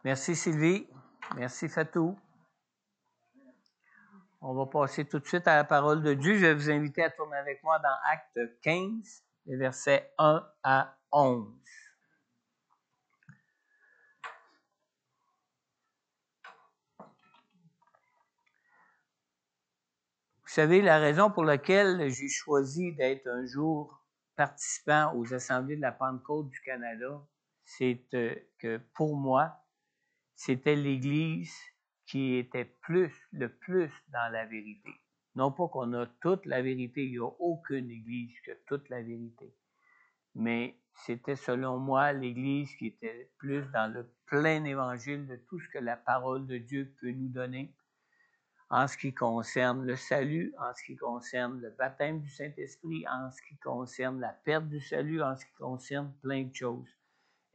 Merci Sylvie. Merci Fatou. On va passer tout de suite à la parole de Dieu. Je vais vous inviter à tourner avec moi dans Acte 15, les versets 1 à 11. Vous savez, la raison pour laquelle j'ai choisi d'être un jour participant aux Assemblées de la Pentecôte du Canada, c'est que pour moi, c'était l'Église qui était le plus dans la vérité. Non pas qu'on a toute la vérité, il n'y a aucune Église qui a toute la vérité. Mais c'était selon moi l'Église qui était plus dans le plein évangile de tout ce que la parole de Dieu peut nous donner en ce qui concerne le salut, en ce qui concerne le baptême du Saint-Esprit, en ce qui concerne la perte du salut, en ce qui concerne plein de choses.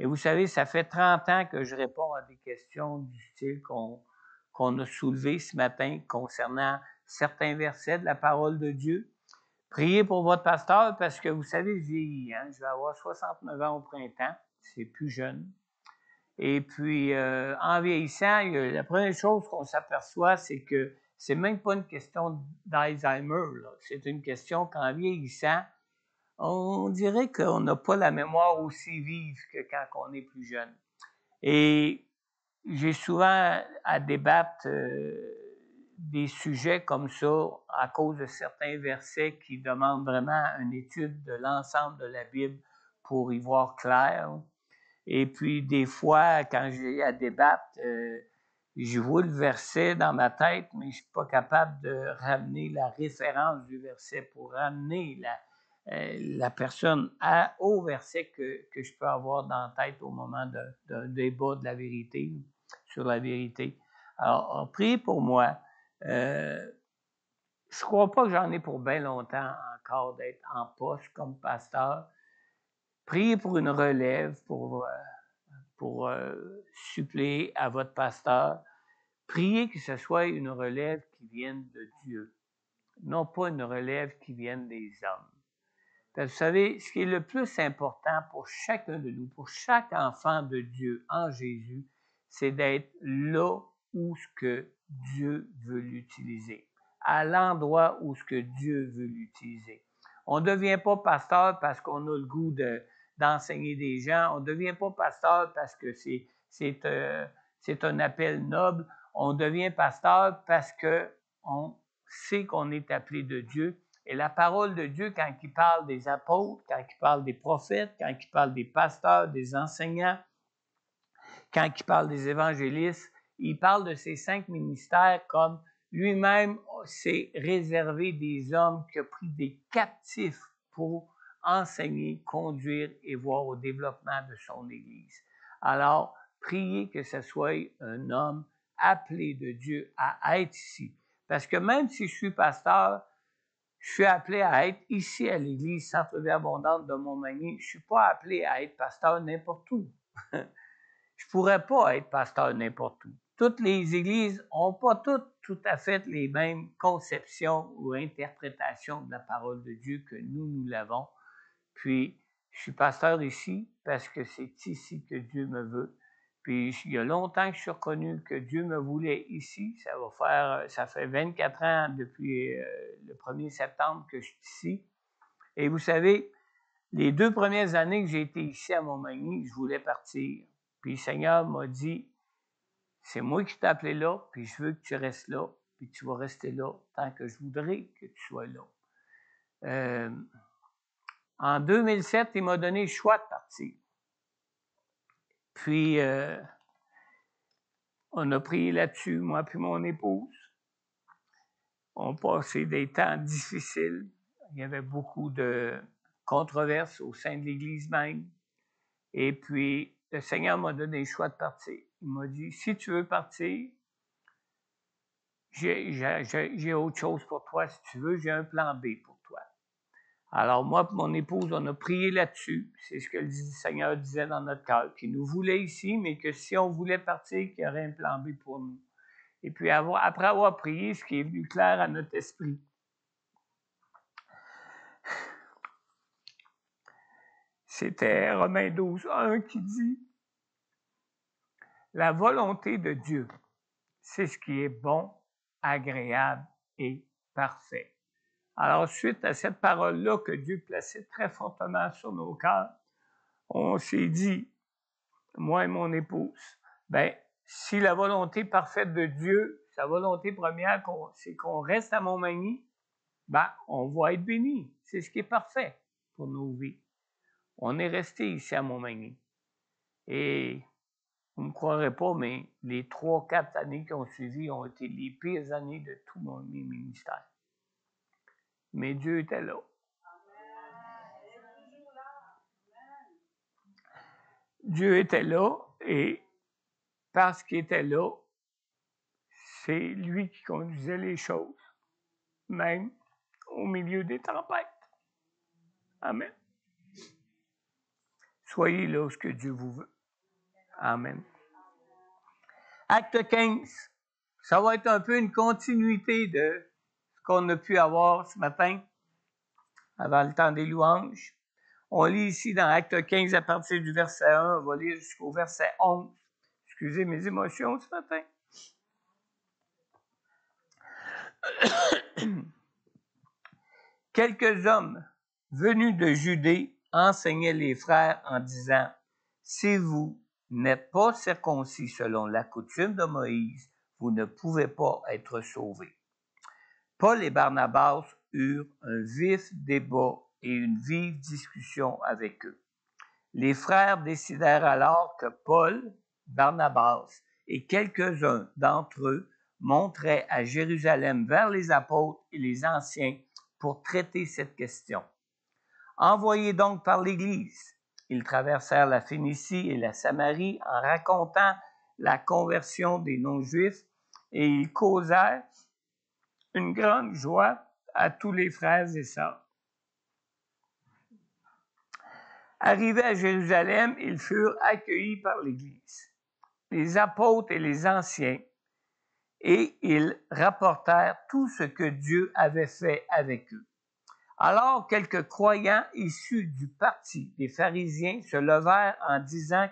Et vous savez, ça fait 30 ans que je réponds à des questions du style qu'on a soulevées ce matin concernant certains versets de la parole de Dieu. Priez pour votre pasteur parce que vous savez, je vieillis, hein? Je vais avoir 69 ans au printemps, c'est plus jeune. Et puis, en vieillissant, la première chose qu'on s'aperçoit, c'est que c'est même pas une question d'Alzheimer, là. C'est une question qu'en vieillissant, on dirait qu'on n'a pas la mémoire aussi vive que quand on est plus jeune. Et j'ai souvent à débattre des sujets comme ça à cause de certains versets qui demandent vraiment une étude de l'ensemble de la Bible pour y voir clair. Et puis, des fois, quand j'ai à débattre, je vois le verset dans ma tête, mais je ne suis pas capable de ramener la référence du verset pour ramener la personne au verset que je peux avoir dans la tête au moment d'un débat de la vérité, sur la vérité. Alors, priez pour moi. Je ne crois pas que j'en ai pour bien longtemps encore d'être en poste comme pasteur. Priez pour une relève, pour suppléer à votre pasteur. Priez que ce soit une relève qui vienne de Dieu, non pas une relève qui vienne des hommes. Parce que vous savez, ce qui est le plus important pour chacun de nous, pour chaque enfant de Dieu en Jésus, c'est d'être là où ce que Dieu veut l'utiliser, à l'endroit où ce que Dieu veut l'utiliser. On ne devient pas pasteur parce qu'on a le goût d'enseigner des gens. On ne devient pas pasteur parce que c'est un appel noble. On devient pasteur parce qu'on sait qu'on est appelé de Dieu. Et la parole de Dieu, quand il parle des apôtres, quand il parle des prophètes, quand il parle des pasteurs, des enseignants, quand il parle des évangélistes, il parle de ces 5 ministères comme lui-même s'est réservé des hommes qui ont pris des captifs pour enseigner, conduire et voir au développement de son Église. Alors, priez que ce soit un homme appelé de Dieu à être ici. Parce que même si je suis pasteur, je suis appelé à être ici à l'Église Centre-Vie Abondante de Montmagny. Je ne suis pas appelé à être pasteur n'importe où. Je ne pourrais pas être pasteur n'importe où. Toutes les églises n'ont pas toutes tout à fait les mêmes conceptions ou interprétations de la parole de Dieu que nous l'avons. Puis, je suis pasteur ici parce que c'est ici que Dieu me veut. Puis, il y a longtemps que je suis reconnu que Dieu me voulait ici. Ça fait 24 ans depuis le 1er septembre que je suis ici. Et vous savez, les 2 premières années que j'ai été ici à Montmagny, je voulais partir. Puis, le Seigneur m'a dit, c'est moi qui t'ai appelé là, puis je veux que tu restes là, puis tu vas rester là tant que je voudrais que tu sois là. En 2007, il m'a donné le choix de partir. Puis, on a prié là-dessus, moi puis mon épouse. On passait des temps difficiles. Il y avait beaucoup de controverses au sein de l'Église même. Et puis, le Seigneur m'a donné le choix de partir. Il m'a dit, si tu veux partir, j'ai autre chose pour toi. Si tu veux, j'ai un plan B pour toi. Alors, moi et mon épouse, on a prié là-dessus. C'est ce que le Seigneur disait dans notre cœur, qu'il nous voulait ici, mais que si on voulait partir, qu'il y aurait un plan B pour nous. Et puis, après avoir prié, ce qui est venu clair à notre esprit, c'était Romains 12, 1 qui dit La volonté de Dieu, c'est ce qui est bon, agréable et parfait. Alors, suite à cette parole-là que Dieu plaçait très fortement sur nos cœurs, on s'est dit, moi et mon épouse, ben, si la volonté parfaite de Dieu, sa volonté première, c'est qu'on reste à Montmagny, ben, on va être béni. C'est ce qui est parfait pour nos vies. On est resté ici à Montmagny. Et vous ne me croirez pas, mais les 3-4 années qui ont suivi ont été les pires années de tout mon ministère. Mais Dieu était là. Dieu était là et parce qu'il était là, c'est lui qui conduisait les choses, même au milieu des tempêtes. Amen. Soyez là où ce que Dieu vous veut. Amen. Acte 15, ça va être un peu une continuité de ce qu'on a pu avoir ce matin, avant le temps des louanges. On lit ici dans Acte 15 à partir du verset 1, on va lire jusqu'au verset 11. Excusez mes émotions ce matin. Quelques hommes venus de Judée enseignaient les frères en disant, « Si vous n'êtes pas circoncis selon la coutume de Moïse, vous ne pouvez pas être sauvés. » Paul et Barnabas eurent un vif débat et une vive discussion avec eux. Les frères décidèrent alors que Paul, Barnabas et quelques-uns d'entre eux monteraient à Jérusalem vers les apôtres et les anciens pour traiter cette question. Envoyés donc par l'Église, ils traversèrent la Phénicie et la Samarie en racontant la conversion des non-juifs et ils causèrent une grande joie à tous les frères et sœurs. Arrivés à Jérusalem, ils furent accueillis par l'Église, les apôtres et les anciens, et ils rapportèrent tout ce que Dieu avait fait avec eux. Alors quelques croyants issus du parti des pharisiens se levèrent en disant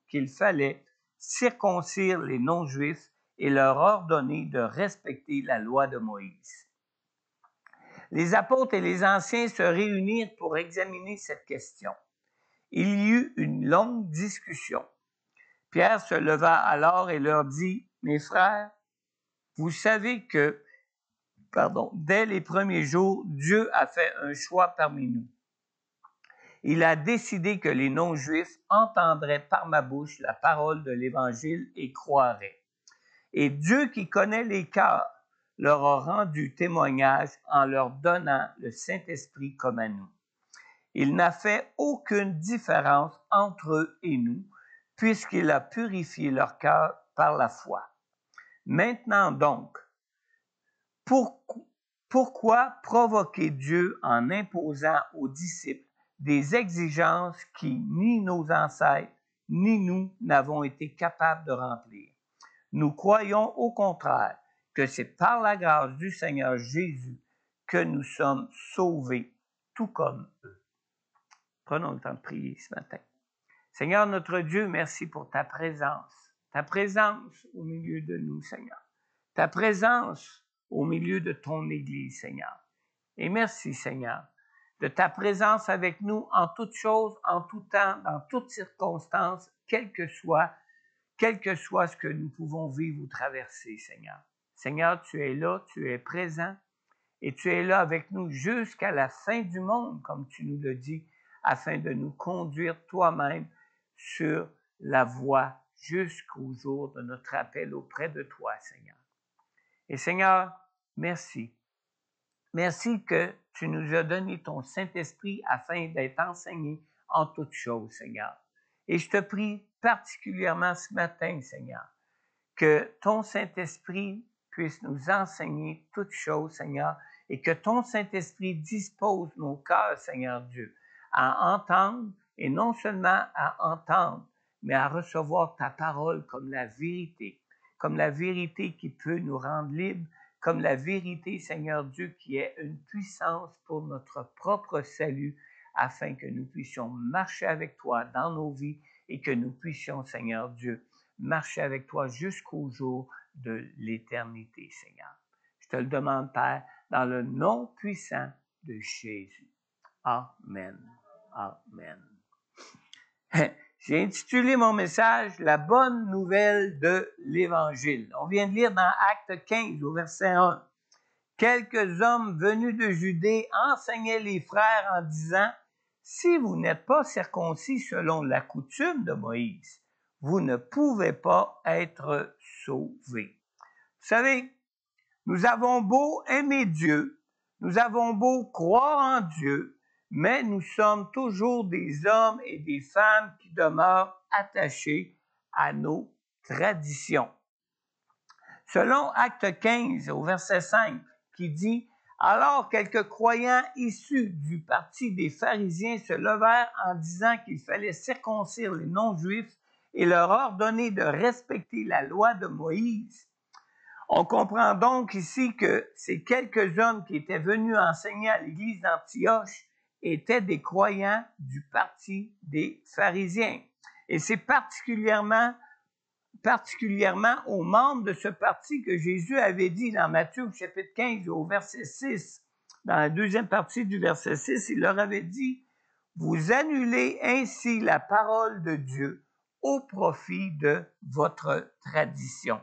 qu'il fallait circoncire les non-juifs et leur ordonner de respecter la loi de Moïse. Les apôtres et les anciens se réunirent pour examiner cette question. Il y eut une longue discussion. Pierre se leva alors et leur dit, « Mes frères, vous savez que, dès les premiers jours, Dieu a fait un choix parmi nous. Il a décidé que les non-juifs entendraient par ma bouche la parole de l'Évangile et croiraient. Et Dieu qui connaît les cœurs leur a rendu témoignage en leur donnant le Saint-Esprit comme à nous. Il n'a fait aucune différence entre eux et nous, puisqu'il a purifié leur cœur par la foi. Maintenant donc, pourquoi provoquer Dieu en imposant aux disciples des exigences qui ni nos ancêtres, ni nous n'avons été capables de remplir? Nous croyons au contraire que c'est par la grâce du Seigneur Jésus que nous sommes sauvés, tout comme eux. Prenons le temps de prier ce matin. Seigneur notre Dieu, merci pour ta présence au milieu de nous, Seigneur. Ta présence au milieu de ton Église, Seigneur. Et merci, Seigneur, de ta présence avec nous en toutes choses, en tout temps, dans toutes circonstances, quel que soit ce que nous pouvons vivre ou traverser, Seigneur. Seigneur, tu es là, tu es présent et tu es là avec nous jusqu'à la fin du monde, comme tu nous le dis, afin de nous conduire toi-même sur la voie jusqu'au jour de notre appel auprès de toi, Seigneur. Et Seigneur, merci. Merci que tu nous as donné ton Saint-Esprit afin d'être enseigné en toutes choses, Seigneur. Et je te prie particulièrement ce matin, Seigneur, que ton Saint-Esprit puisse nous enseigner toutes choses, Seigneur, et que ton Saint-Esprit dispose nos cœurs, Seigneur Dieu, à entendre, et non seulement à entendre, mais à recevoir ta parole comme la vérité qui peut nous rendre libres, comme la vérité, Seigneur Dieu, qui est une puissance pour notre propre salut, afin que nous puissions marcher avec toi dans nos vies et que nous puissions, Seigneur Dieu, marcher avec toi jusqu'au jour de l'éternité, Seigneur. Je te le demande, Père, dans le nom puissant de Jésus. Amen. Amen. J'ai intitulé mon message « La bonne nouvelle de l'Évangile ». On vient de lire dans Acte 15, au verset 1. Quelques hommes venus de Judée enseignaient les frères en disant « Si vous n'êtes pas circoncis selon la coutume de Moïse, vous ne pouvez pas être sauvés. » Vous savez, nous avons beau aimer Dieu, nous avons beau croire en Dieu, mais nous sommes toujours des hommes et des femmes qui demeurent attachés à nos traditions. Selon Acte 15, au verset 5, qui dit « Alors quelques croyants issus du parti des pharisiens se levèrent en disant qu'il fallait circoncire les non-juifs et leur ordonner de respecter la loi de Moïse. » On comprend donc ici que ces quelques hommes qui étaient venus enseigner à l'église d'Antioche étaient des croyants du parti des pharisiens. Et c'est particulièrement aux membres de ce parti que Jésus avait dit dans Matthieu chapitre 15 au verset 6, dans la deuxième partie du verset 6, il leur avait dit « Vous annulez ainsi la parole de Dieu au profit de votre tradition. »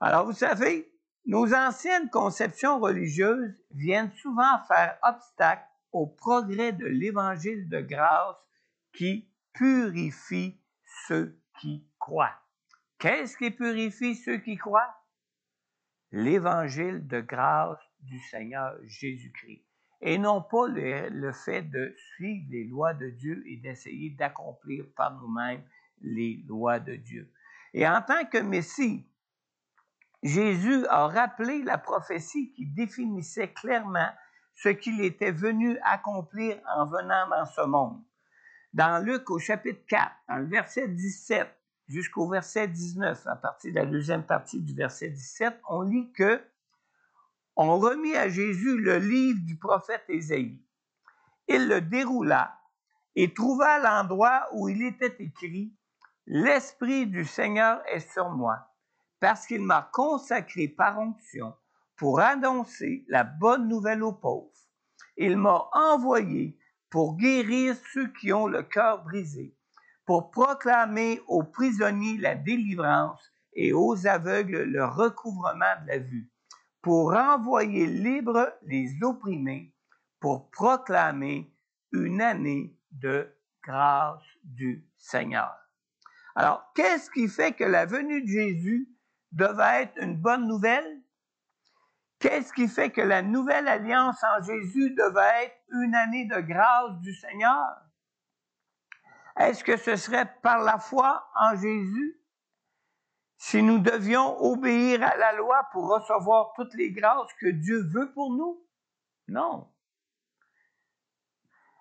Alors, vous savez, nos anciennes conceptions religieuses viennent souvent faire obstacle au progrès de l'Évangile de grâce qui purifie ceux qui croient. Qu'est-ce qui purifie ceux qui croient? L'Évangile de grâce du Seigneur Jésus-Christ. Et non pas le fait de suivre les lois de Dieu et d'essayer d'accomplir par nous-mêmes les lois de Dieu. Et en tant que Messie, Jésus a rappelé la prophétie qui définissait clairement ce qu'il était venu accomplir en venant dans ce monde. Dans Luc au chapitre 4, dans le verset 17 jusqu'au verset 19, à partir de la deuxième partie du verset 17, on lit que on remit à Jésus le livre du prophète Ésaïe. Il le déroula et trouva l'endroit où il était écrit « L'Esprit du Seigneur est sur moi, parce qu'il m'a consacré par onction pour annoncer la bonne nouvelle aux pauvres. Il m'a envoyé pour guérir ceux qui ont le cœur brisé, pour proclamer aux prisonniers la délivrance et aux aveugles le recouvrement de la vue, pour renvoyer libres les opprimés, pour proclamer une année de grâce du Seigneur. » Alors, qu'est-ce qui fait que la venue de Jésus devait être une bonne nouvelle? Qu'est-ce qui fait que la nouvelle alliance en Jésus devait être une année de grâce du Seigneur? Est-ce que ce serait par la foi en Jésus? Si nous devions obéir à la loi pour recevoir toutes les grâces que Dieu veut pour nous? Non.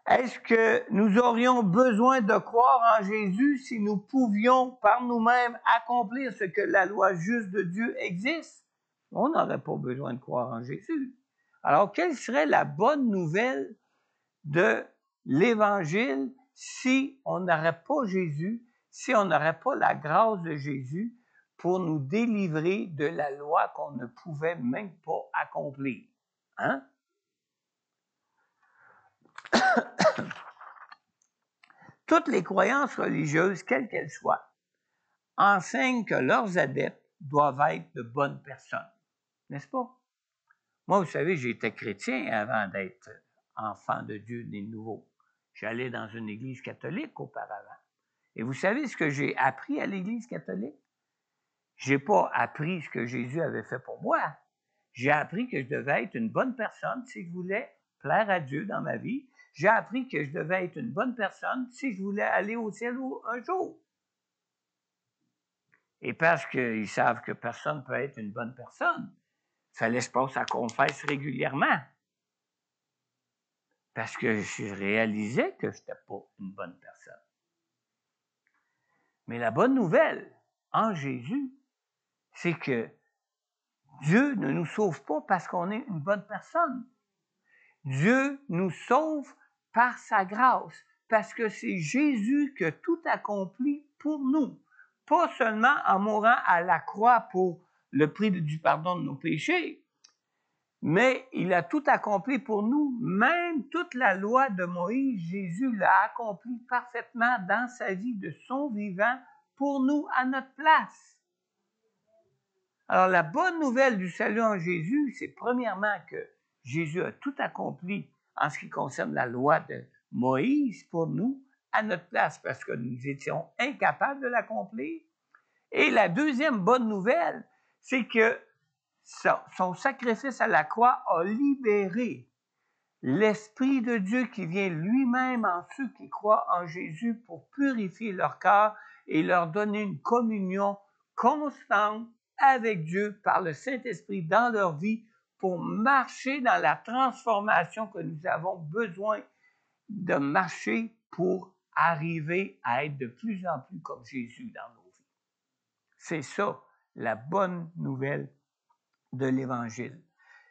Est-ce que nous aurions besoin de croire en Jésus si nous pouvions par nous-mêmes accomplir ce que la loi juste de Dieu existe? On n'aurait pas besoin de croire en Jésus. Alors, quelle serait la bonne nouvelle de l'Évangile si on n'aurait pas Jésus, si on n'aurait pas la grâce de Jésus pour nous délivrer de la loi qu'on ne pouvait même pas accomplir? Hein? Toutes les croyances religieuses, quelles qu'elles soient, enseignent que leurs adeptes doivent être de bonnes personnes. N'est-ce pas? Moi, vous savez, j'étais chrétien avant d'être enfant de Dieu né de nouveau. J'allais dans une église catholique auparavant. Et vous savez ce que j'ai appris à l'église catholique? J'ai pas appris ce que Jésus avait fait pour moi. J'ai appris que je devais être une bonne personne si je voulais plaire à Dieu dans ma vie. J'ai appris que je devais être une bonne personne si je voulais aller au ciel un jour. Et parce qu'ils savent que personne ne peut être une bonne personne, il fallait que je passe à confesse régulièrement. Parce que je réalisais que je n'étais pas une bonne personne. Mais la bonne nouvelle en Jésus, c'est que Dieu ne nous sauve pas parce qu'on est une bonne personne. Dieu nous sauve par sa grâce, parce que c'est Jésus qui a tout accompli pour nous, pas seulement en mourant à la croix pour le prix du pardon de nos péchés, mais il a tout accompli pour nous. Même toute la loi de Moïse, Jésus l'a accompli parfaitement dans sa vie de son vivant pour nous à notre place. Alors, la bonne nouvelle du salut en Jésus, c'est premièrement que Jésus a tout accompli en ce qui concerne la loi de Moïse pour nous à notre place parce que nous étions incapables de l'accomplir. Et la deuxième bonne nouvelle, c'est que son sacrifice à la croix a libéré l'Esprit de Dieu qui vient lui-même en ceux qui croient en Jésus pour purifier leur cœur et leur donner une communion constante avec Dieu par le Saint-Esprit dans leur vie pour marcher dans la transformation que nous avons besoin de marcher pour arriver à être de plus en plus comme Jésus dans nos vies. C'est ça, la bonne nouvelle de l'Évangile.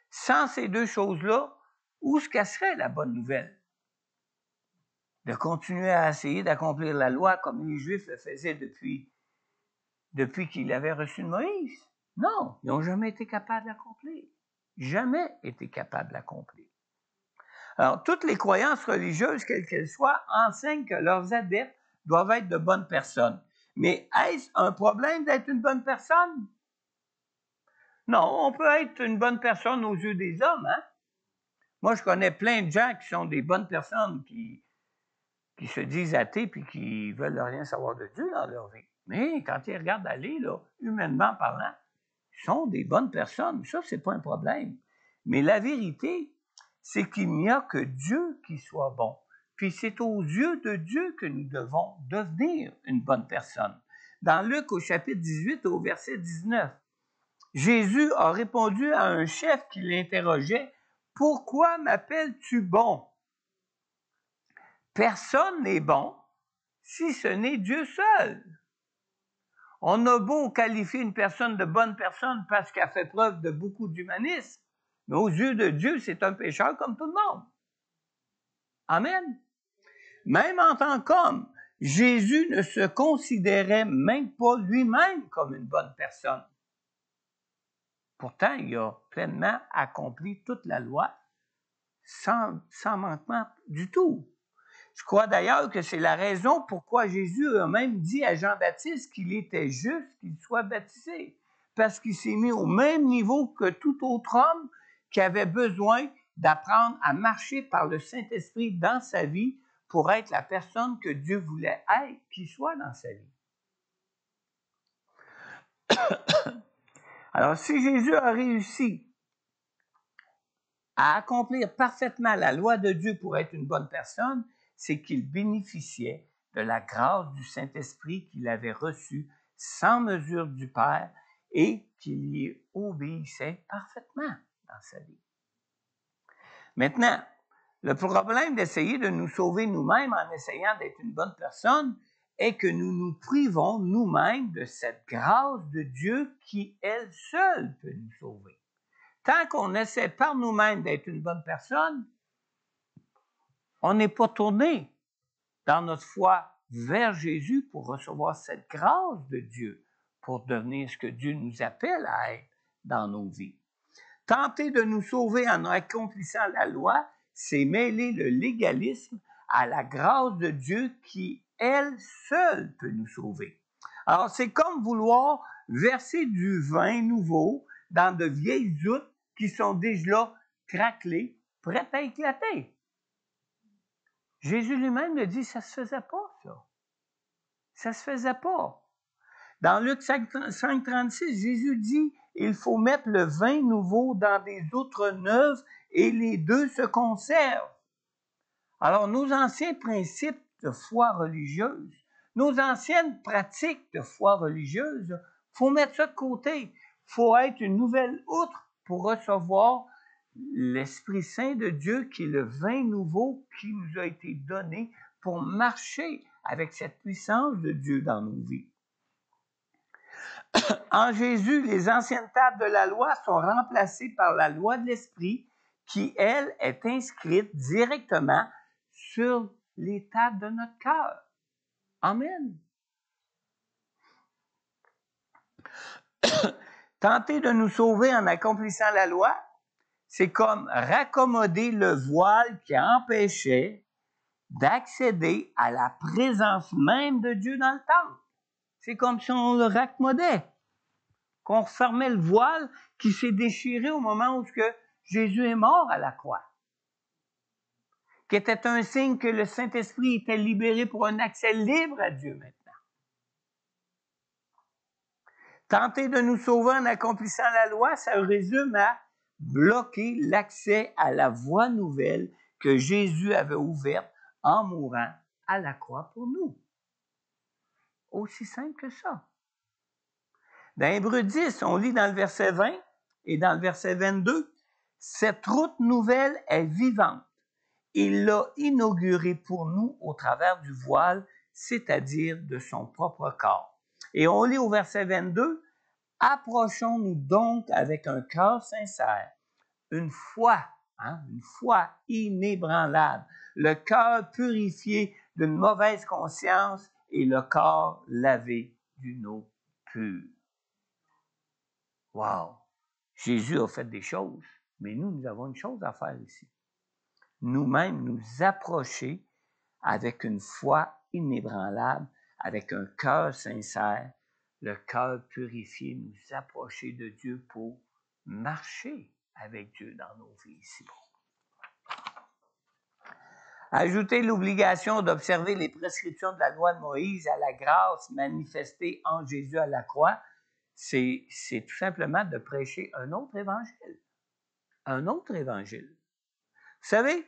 Sans ces deux choses-là, où se casserait la bonne nouvelle? De continuer à essayer d'accomplir la loi comme les Juifs le faisaient depuis qu'ils avaient reçu de Moïse? Non, ils n'ont jamais été capables d'accomplir. Jamais été capables d'accomplir. Alors, toutes les croyances religieuses, quelles qu'elles soient, enseignent que leurs adeptes doivent être de bonnes personnes. Mais est-ce un problème d'être une bonne personne? Non, on peut être une bonne personne aux yeux des hommes, hein? Moi, je connais plein de gens qui sont des bonnes personnes, qui se disent athées puis qui veulent rien savoir de Dieu dans leur vie. Mais quand ils regardent aller, là, humainement parlant, ils sont des bonnes personnes. Ça, c'est pas un problème. Mais la vérité, c'est qu'il n'y a que Dieu qui soit bon. Puis c'est aux yeux de Dieu que nous devons devenir une bonne personne. Dans Luc au chapitre 18, au verset 19, Jésus a répondu à un chef qui l'interrogeait, « Pourquoi m'appelles-tu bon? Personne n'est bon si ce n'est Dieu seul. » On a beau qualifier une personne de bonne personne parce qu'elle fait preuve de beaucoup d'humanisme, mais aux yeux de Dieu, c'est un pécheur comme tout le monde. Amen. Même en tant qu'homme, Jésus ne se considérait même pas lui-même comme une bonne personne. Pourtant, il a pleinement accompli toute la loi sans manquement du tout. Je crois d'ailleurs que c'est la raison pourquoi Jésus a même dit à Jean-Baptiste qu'il était juste qu'il soit baptisé, parce qu'il s'est mis au même niveau que tout autre homme qui avait besoin d'apprendre à marcher par le Saint-Esprit dans sa vie pour être la personne que Dieu voulait être, qu'il soit dans sa vie. Alors, si Jésus a réussi à accomplir parfaitement la loi de Dieu pour être une bonne personne, c'est qu'il bénéficiait de la grâce du Saint-Esprit qu'il avait reçue sans mesure du Père et qu'il y obéissait parfaitement dans sa vie. Maintenant, le problème d'essayer de nous sauver nous-mêmes en essayant d'être une bonne personne est que nous nous privons nous-mêmes de cette grâce de Dieu qui, elle seule, peut nous sauver. Tant qu'on essaie par nous-mêmes d'être une bonne personne, on n'est pas tourné dans notre foi vers Jésus pour recevoir cette grâce de Dieu, pour devenir ce que Dieu nous appelle à être dans nos vies. Tenter de nous sauver en accomplissant la loi, c'est mêler le légalisme à la grâce de Dieu qui, elle seule, peut nous sauver. Alors, c'est comme vouloir verser du vin nouveau dans de vieilles outres qui sont déjà là, craquelées, prêtes à éclater. Jésus lui-même le dit, ça ne se faisait pas, ça. Ça ne se faisait pas. Dans Luc 5,36, Jésus dit, il faut mettre le vin nouveau dans des outres neuves et les deux se conservent. Alors, nos anciens principes de foi religieuse, nos anciennes pratiques de foi religieuse, il faut mettre ça de côté. Il faut être une nouvelle outre pour recevoir l'Esprit Saint de Dieu qui est le vin nouveau qui nous a été donné pour marcher avec cette puissance de Dieu dans nos vies. En Jésus, les anciennes tables de la loi sont remplacées par la loi de l'Esprit qui, elle, est inscrite directement sur les tables de notre cœur. Amen. Tenter de nous sauver en accomplissant la loi, c'est comme raccommoder le voile qui empêchait d'accéder à la présence même de Dieu dans le temple. C'est comme si on le raccommodait, qu'on refermait le voile qui s'est déchiré au moment où Jésus est mort à la croix, qui était un signe que le Saint-Esprit était libéré pour un accès libre à Dieu maintenant. Tenter de nous sauver en accomplissant la loi, ça résume à bloquer l'accès à la voie nouvelle que Jésus avait ouverte en mourant à la croix pour nous. Aussi simple que ça. Dans Hébreux 10, on lit dans le verset 20 et dans le verset 22, « Cette route nouvelle est vivante. Il l'a inaugurée pour nous au travers du voile, c'est-à-dire de son propre corps. » Et on lit au verset 22, « Approchons-nous donc avec un cœur sincère, une foi inébranlable, le cœur purifié d'une mauvaise conscience et le corps lavé d'une eau pure. » Wow! Jésus a fait des choses, mais nous avons une chose à faire ici. Nous-mêmes nous approcher avec une foi inébranlable, avec un cœur sincère, le cœur purifié, nous approcher de Dieu pour marcher avec Dieu dans nos vies ici. Ajouter l'obligation d'observer les prescriptions de la loi de Moïse à la grâce manifestée en Jésus à la croix, c'est tout simplement de prêcher un autre évangile. Un autre évangile. Vous savez,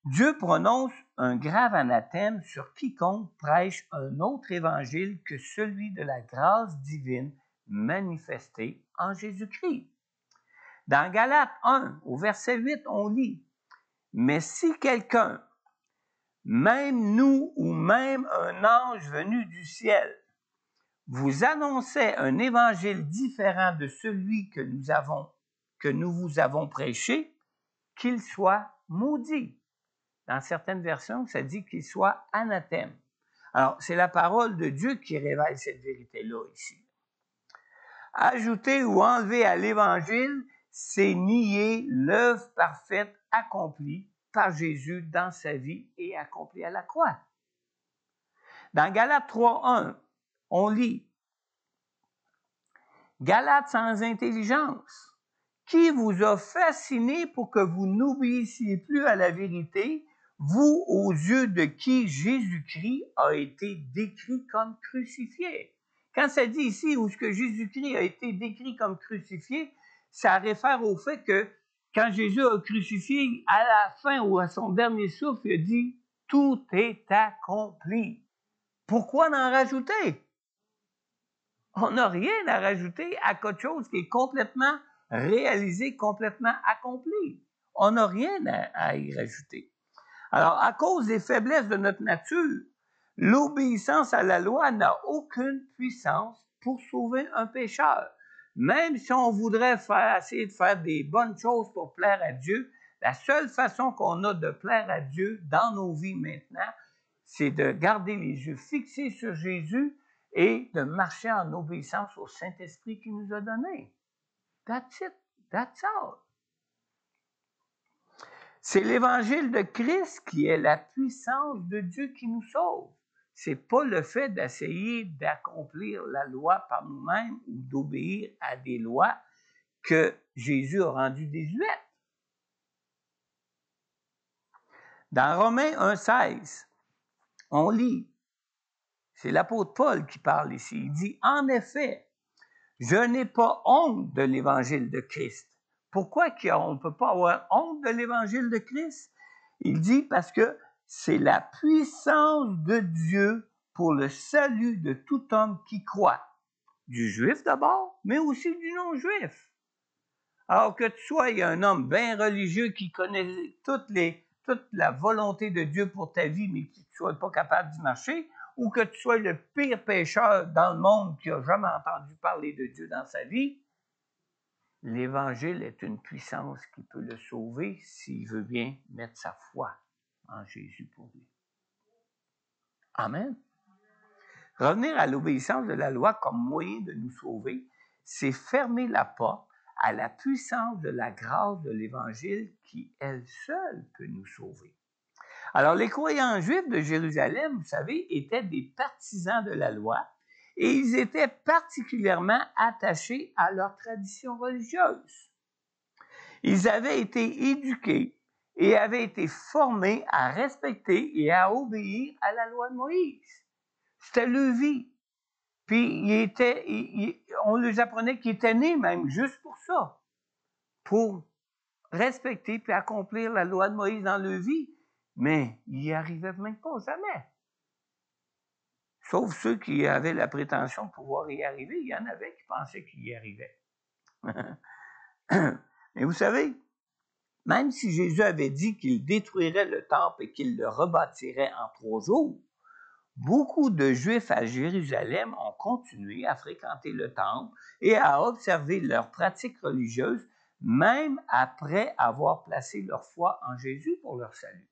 Dieu prononce un grave anathème sur quiconque prêche un autre évangile que celui de la grâce divine manifestée en Jésus-Christ. Dans Galates 1, au verset 8, on lit « Mais si quelqu'un, même nous ou même un ange venu du ciel, vous annonçait un évangile différent de celui que nous vous avons prêché, qu'il soit maudit. » Dans certaines versions, ça dit qu'il soit anathème. Alors, c'est la parole de Dieu qui révèle cette vérité-là ici. Ajouter ou enlever à l'Évangile, c'est nier l'œuvre parfaite accomplie par Jésus dans sa vie et accomplie à la croix. Dans Galates 3.1, on lit « Galates sans intelligence, qui vous a fasciné pour que vous n'obéissiez plus à la vérité, vous, aux yeux de qui Jésus-Christ a été décrit comme crucifié. » Quand ça dit ici où ce que Jésus-Christ a été décrit comme crucifié, ça réfère au fait que quand Jésus a crucifié, à la fin ou à son dernier souffle, il a dit « Tout est accompli. » Pourquoi en rajouter? On n'a rien à rajouter à quelque chose qui est complètement réalisé, complètement accompli. On n'a rien à y rajouter. Alors, à cause des faiblesses de notre nature, l'obéissance à la loi n'a aucune puissance pour sauver un pécheur. Même si on voudrait essayer de faire des bonnes choses pour plaire à Dieu, la seule façon qu'on a de plaire à Dieu dans nos vies maintenant, c'est de garder les yeux fixés sur Jésus et de marcher en obéissance au Saint-Esprit qu'il nous a donné. That's it. That's all. C'est l'Évangile de Christ qui est la puissance de Dieu qui nous sauve. C'est pas le fait d'essayer d'accomplir la loi par nous-mêmes ou d'obéir à des lois que Jésus a rendu désuètes. Dans Romains 1,16, on lit, c'est l'apôtre Paul qui parle ici, il dit « En effet, je n'ai pas honte de l'Évangile de Christ. » Pourquoi on ne peut pas avoir honte de l'Évangile de Christ? Il dit parce que c'est la puissance de Dieu pour le salut de tout homme qui croit. Du juif d'abord, mais aussi du non-juif. Alors que tu sois un homme bien religieux qui connaît toute la volonté de Dieu pour ta vie, mais que tu ne sois pas capable d'y marcher, ou que tu sois le pire pécheur dans le monde qui n'a jamais entendu parler de Dieu dans sa vie, l'Évangile est une puissance qui peut le sauver s'il veut bien mettre sa foi en Jésus pour lui. Amen. Revenir à l'obéissance de la loi comme moyen de nous sauver, c'est fermer la porte à la puissance de la grâce de l'Évangile qui, elle seule, peut nous sauver. Alors, les croyants juifs de Jérusalem, vous savez, étaient des partisans de la loi et ils étaient particulièrement attachés à leur tradition religieuse. Ils avaient été éduqués et avaient été formés à respecter et à obéir à la loi de Moïse. C'était leur vie. Puis on les apprenait qu'ils étaient nés même juste pour ça, pour respecter puis accomplir la loi de Moïse dans leur vie. Mais ils n'y arrivaient même pas, jamais. Sauf ceux qui avaient la prétention de pouvoir y arriver. Il y en avait qui pensaient qu'ils y arrivaient. Mais vous savez, même si Jésus avait dit qu'il détruirait le temple et qu'il le rebâtirait en 3 jours, beaucoup de Juifs à Jérusalem ont continué à fréquenter le temple et à observer leurs pratiques religieuses, même après avoir placé leur foi en Jésus pour leur salut.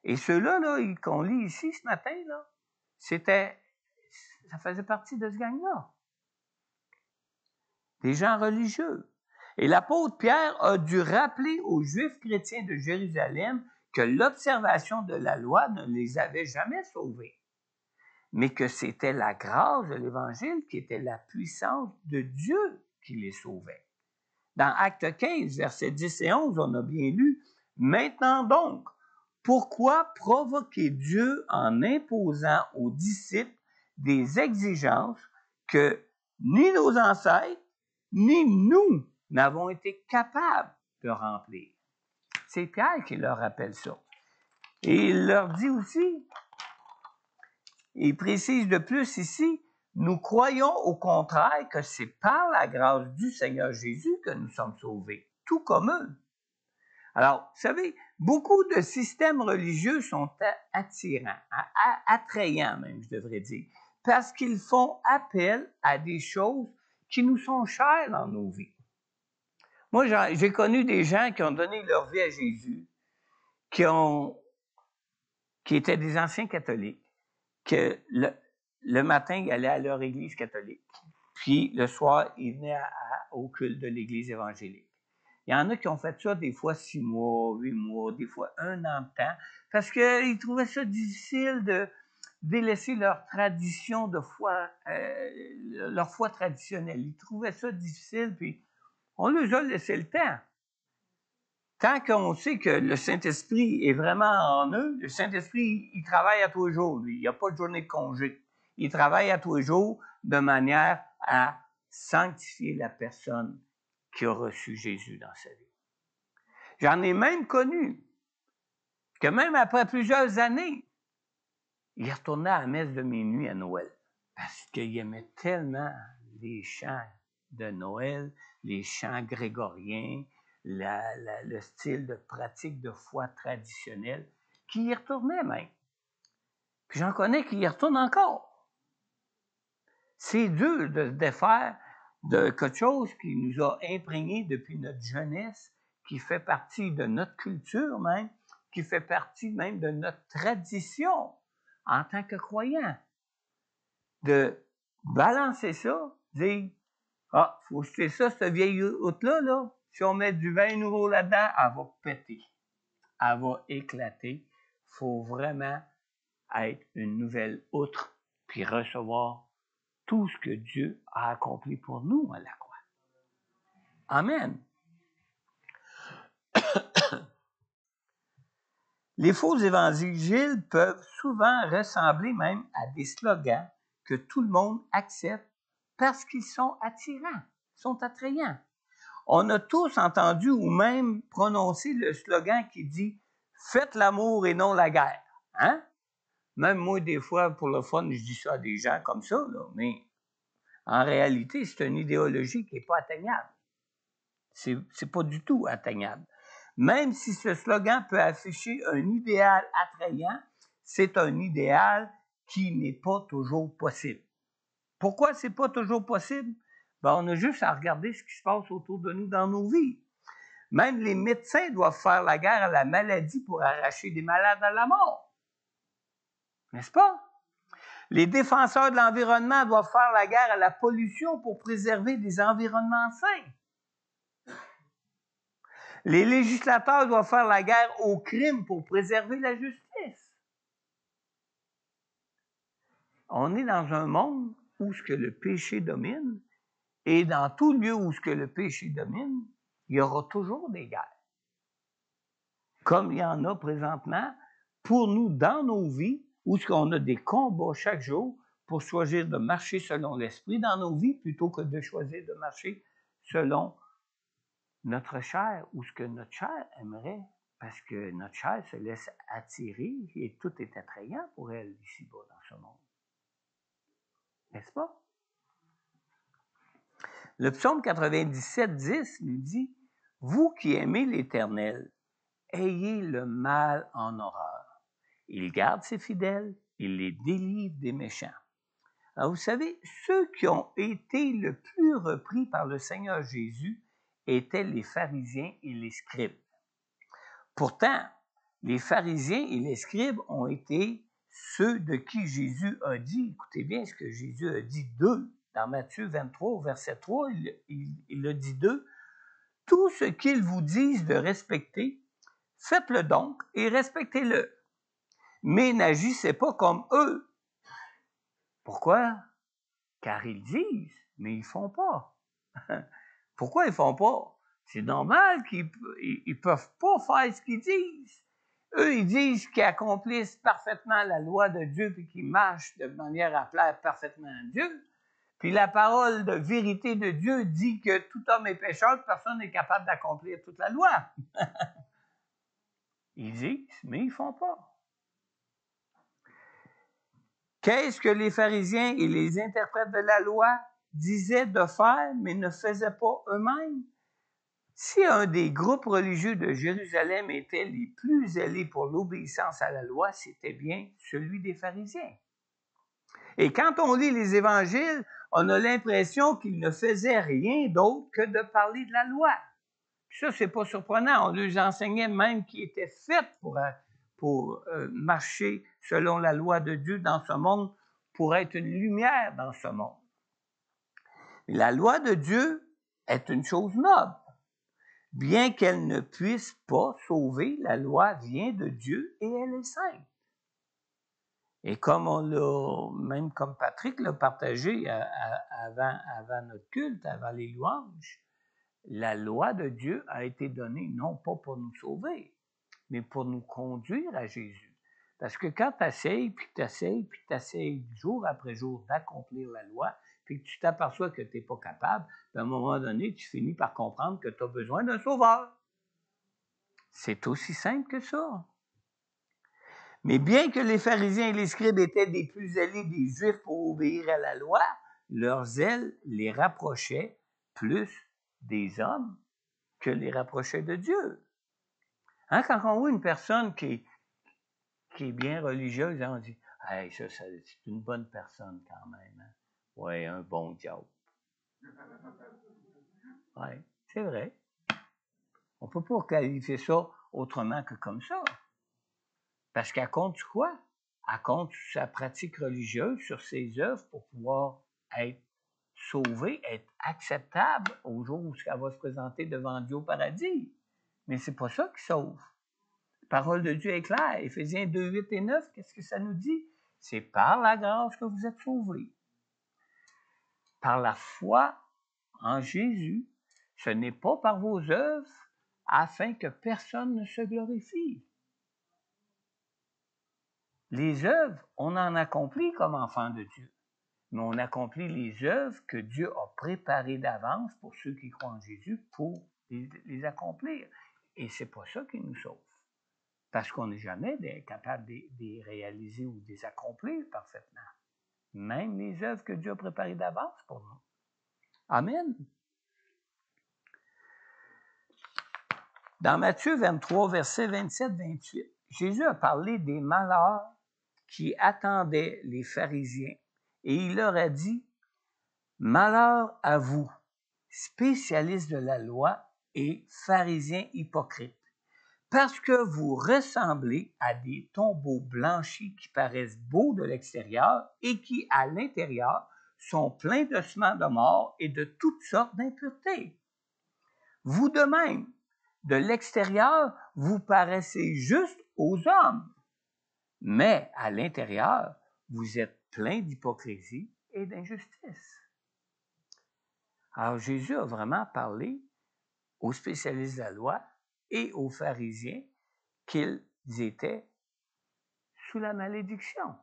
Et ceux-là, qu'on lit ici ce matin, ça faisait partie de ce gang-là. Des gens religieux. Et l'apôtre Pierre a dû rappeler aux Juifs chrétiens de Jérusalem que l'observation de la loi ne les avait jamais sauvés, mais que c'était la grâce de l'Évangile qui était la puissance de Dieu qui les sauvait. Dans Actes 15, versets 10 et 11, on a bien lu « Maintenant donc, pourquoi provoquer Dieu en imposant aux disciples des exigences que ni nos ancêtres, ni nous n'avons été capables de remplir? » C'est Pierre qui leur rappelle ça. Et il leur dit aussi, il précise de plus ici, « Nous croyons au contraire que c'est par la grâce du Seigneur Jésus que nous sommes sauvés, tout comme eux. » Alors, vous savez, beaucoup de systèmes religieux sont attirants, attrayants même, je devrais dire, parce qu'ils font appel à des choses qui nous sont chères dans nos vies. Moi, j'ai connu des gens qui ont donné leur vie à Jésus, qui étaient des anciens catholiques, que le matin, ils allaient à leur église catholique, puis le soir, ils venaient au culte de l'église évangélique. Il y en a qui ont fait ça des fois 6 mois, 8 mois, des fois 1 an de temps, parce qu'ils trouvaient ça difficile de délaisser leur tradition de foi, leur foi traditionnelle. Ils trouvaient ça difficile, puis on leur a laissé le temps. Tant qu'on sait que le Saint-Esprit est vraiment en eux, le Saint-Esprit, il travaille à tous les jours. Il n'y a pas de journée de congé. Il travaille à tous les jours de manière à sanctifier la personne qui a reçu Jésus dans sa vie. J'en ai même connu que même après plusieurs années, il retournait à la messe de minuit à Noël parce qu'il aimait tellement les chants de Noël, les chants grégoriens, le style de pratique de foi traditionnelle, qu'il y retournait même. Puis j'en connais qui y retournent encore. C'est dur de se défaire de quelque chose qui nous a imprégné depuis notre jeunesse, qui fait partie de notre culture même, qui fait partie même de notre tradition en tant que croyants. De balancer ça, dire « Ah, faut jeter ça, cette vieille outre-là, là. Si on met du vin nouveau là-dedans, elle va péter. Elle va éclater. » Il faut vraiment être une nouvelle outre puis recevoir tout ce que Dieu a accompli pour nous à la croix. Amen. Les faux évangiles peuvent souvent ressembler même à des slogans que tout le monde accepte parce qu'ils sont attirants, sont attrayants. On a tous entendu ou même prononcé le slogan qui dit « Faites l'amour et non la guerre ». Hein? Même moi, des fois, pour le fun, je dis ça à des gens comme ça, là, mais en réalité, c'est une idéologie qui n'est pas atteignable. C'est pas du tout atteignable. Même si ce slogan peut afficher un idéal attrayant, c'est un idéal qui n'est pas toujours possible. Pourquoi c'est pas toujours possible? Ben, on a juste à regarder ce qui se passe autour de nous dans nos vies. Même les médecins doivent faire la guerre à la maladie pour arracher des malades à la mort. N'est-ce pas? Les défenseurs de l'environnement doivent faire la guerre à la pollution pour préserver des environnements sains. Les législateurs doivent faire la guerre au crime pour préserver la justice. On est dans un monde où ce que le péché domine, et dans tout lieu où ce que le péché domine, il y aura toujours des guerres. Comme il y en a présentement pour nous dans nos vies, où ce qu'on a des combats chaque jour pour choisir de marcher selon l'esprit dans nos vies plutôt que de choisir de marcher selon notre chair ou ce que notre chair aimerait, parce que notre chair se laisse attirer et tout est attrayant pour elle ici-bas dans ce monde. N'est-ce pas? Le psaume 97, 10 nous dit « Vous qui aimez l'Éternel, ayez le mal en horreur. Il garde ses fidèles, il les délivre des méchants. » Alors vous savez, ceux qui ont été le plus repris par le Seigneur Jésus étaient les pharisiens et les scribes. Pourtant, les pharisiens et les scribes ont été ceux de qui Jésus a dit, écoutez bien ce que Jésus a dit d'eux, dans Matthieu 23, verset 3, il a dit d'eux, « Tout ce qu'ils vous disent de respecter, faites-le donc et respectez-le, mais n'agissez pas comme eux. » Pourquoi? Car ils disent, mais ils ne font pas. Pourquoi ils ne font pas? C'est normal qu'ils ne peuvent pas faire ce qu'ils disent. Eux, ils disent qu'ils accomplissent parfaitement la loi de Dieu puis qu'ils marchent de manière à plaire parfaitement à Dieu. Puis la parole de vérité de Dieu dit que tout homme est pécheur, personne n'est capable d'accomplir toute la loi. Ils disent, mais ils ne font pas. Qu'est-ce que les pharisiens et les interprètes de la loi disaient de faire, mais ne faisaient pas eux-mêmes? Si un des groupes religieux de Jérusalem était les plus zélés pour l'obéissance à la loi, c'était bien celui des pharisiens. Et quand on lit les évangiles, on a l'impression qu'ils ne faisaient rien d'autre que de parler de la loi. Puis ça, c'est pas surprenant. On leur enseignait même qu'ils étaient faits pour marcher selon la loi de Dieu dans ce monde, pour être une lumière dans ce monde. Mais la loi de Dieu est une chose noble. Bien qu'elle ne puisse pas sauver, la loi vient de Dieu et elle est sainte. Et comme on l'a, même comme Patrick l'a partagé avant notre culte, avant les louanges, la loi de Dieu a été donnée non pas pour nous sauver, mais pour nous conduire à Jésus. Parce que quand tu essayes, puis tu essayes jour après jour d'accomplir la loi, puis que tu t'aperçois que tu n'es pas capable, à un moment donné, tu finis par comprendre que tu as besoin d'un sauveur. C'est aussi simple que ça. Mais bien que les pharisiens et les scribes étaient des plus zélés des Juifs pour obéir à la loi, leur zèle les rapprochait plus des hommes que les rapprochait de Dieu. Hein, quand on voit une personne qui est bien religieuse, on dit « Hey, ça, c'est une bonne personne quand même. Hein? Ouais, un bon diable. » Ouais, c'est vrai. On ne peut pas qualifier ça autrement que comme ça. Parce qu'elle compte quoi? Elle compte sur sa pratique religieuse, sur ses œuvres pour pouvoir être sauvée, être acceptable au jour où elle va se présenter devant Dieu au paradis. Mais c'est pas ça qui sauve. La parole de Dieu est claire. Éphésiens 2, 8 et 9, qu'est-ce que ça nous dit? C'est par la grâce que vous êtes sauvés. Par la foi en Jésus, ce n'est pas par vos œuvres afin que personne ne se glorifie. Les œuvres, on en accomplit comme enfants de Dieu, mais on accomplit les œuvres que Dieu a préparées d'avance pour ceux qui croient en Jésus pour les accomplir. Et c'est pas ça qui nous sauve, parce qu'on n'est jamais capable de les réaliser ou de les accomplir parfaitement. Même les œuvres que Dieu a préparées d'avance pour nous. Amen. Dans Matthieu 23, versets 27-28, Jésus a parlé des malheurs qui attendaient les pharisiens et il leur a dit « Malheur à vous, spécialistes de la loi et pharisiens hypocrites, Parce que vous ressemblez à des tombeaux blanchis qui paraissent beaux de l'extérieur et qui, à l'intérieur, sont pleins d'ossements de mort et de toutes sortes d'impuretés. Vous de même, de l'extérieur, vous paraissez juste aux hommes, mais à l'intérieur, vous êtes plein d'hypocrisie et d'injustice. Alors Jésus a vraiment parlé aux spécialistes de la loi et aux pharisiens qu'ils étaient sous la malédiction.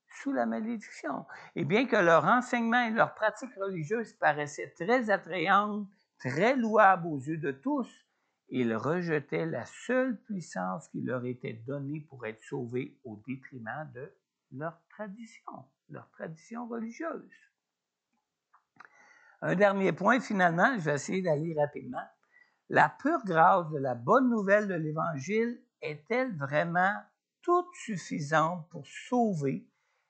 Sous la malédiction. Et bien que leur enseignement et leur pratique religieuse paraissaient très attrayantes, très louables aux yeux de tous, ils rejetaient la seule puissance qui leur était donnée pour être sauvés au détriment de leur tradition religieuse. Un dernier point, finalement, je vais essayer d'aller rapidement. La pure grâce de la bonne nouvelle de l'Évangile est-elle vraiment toute suffisante pour sauver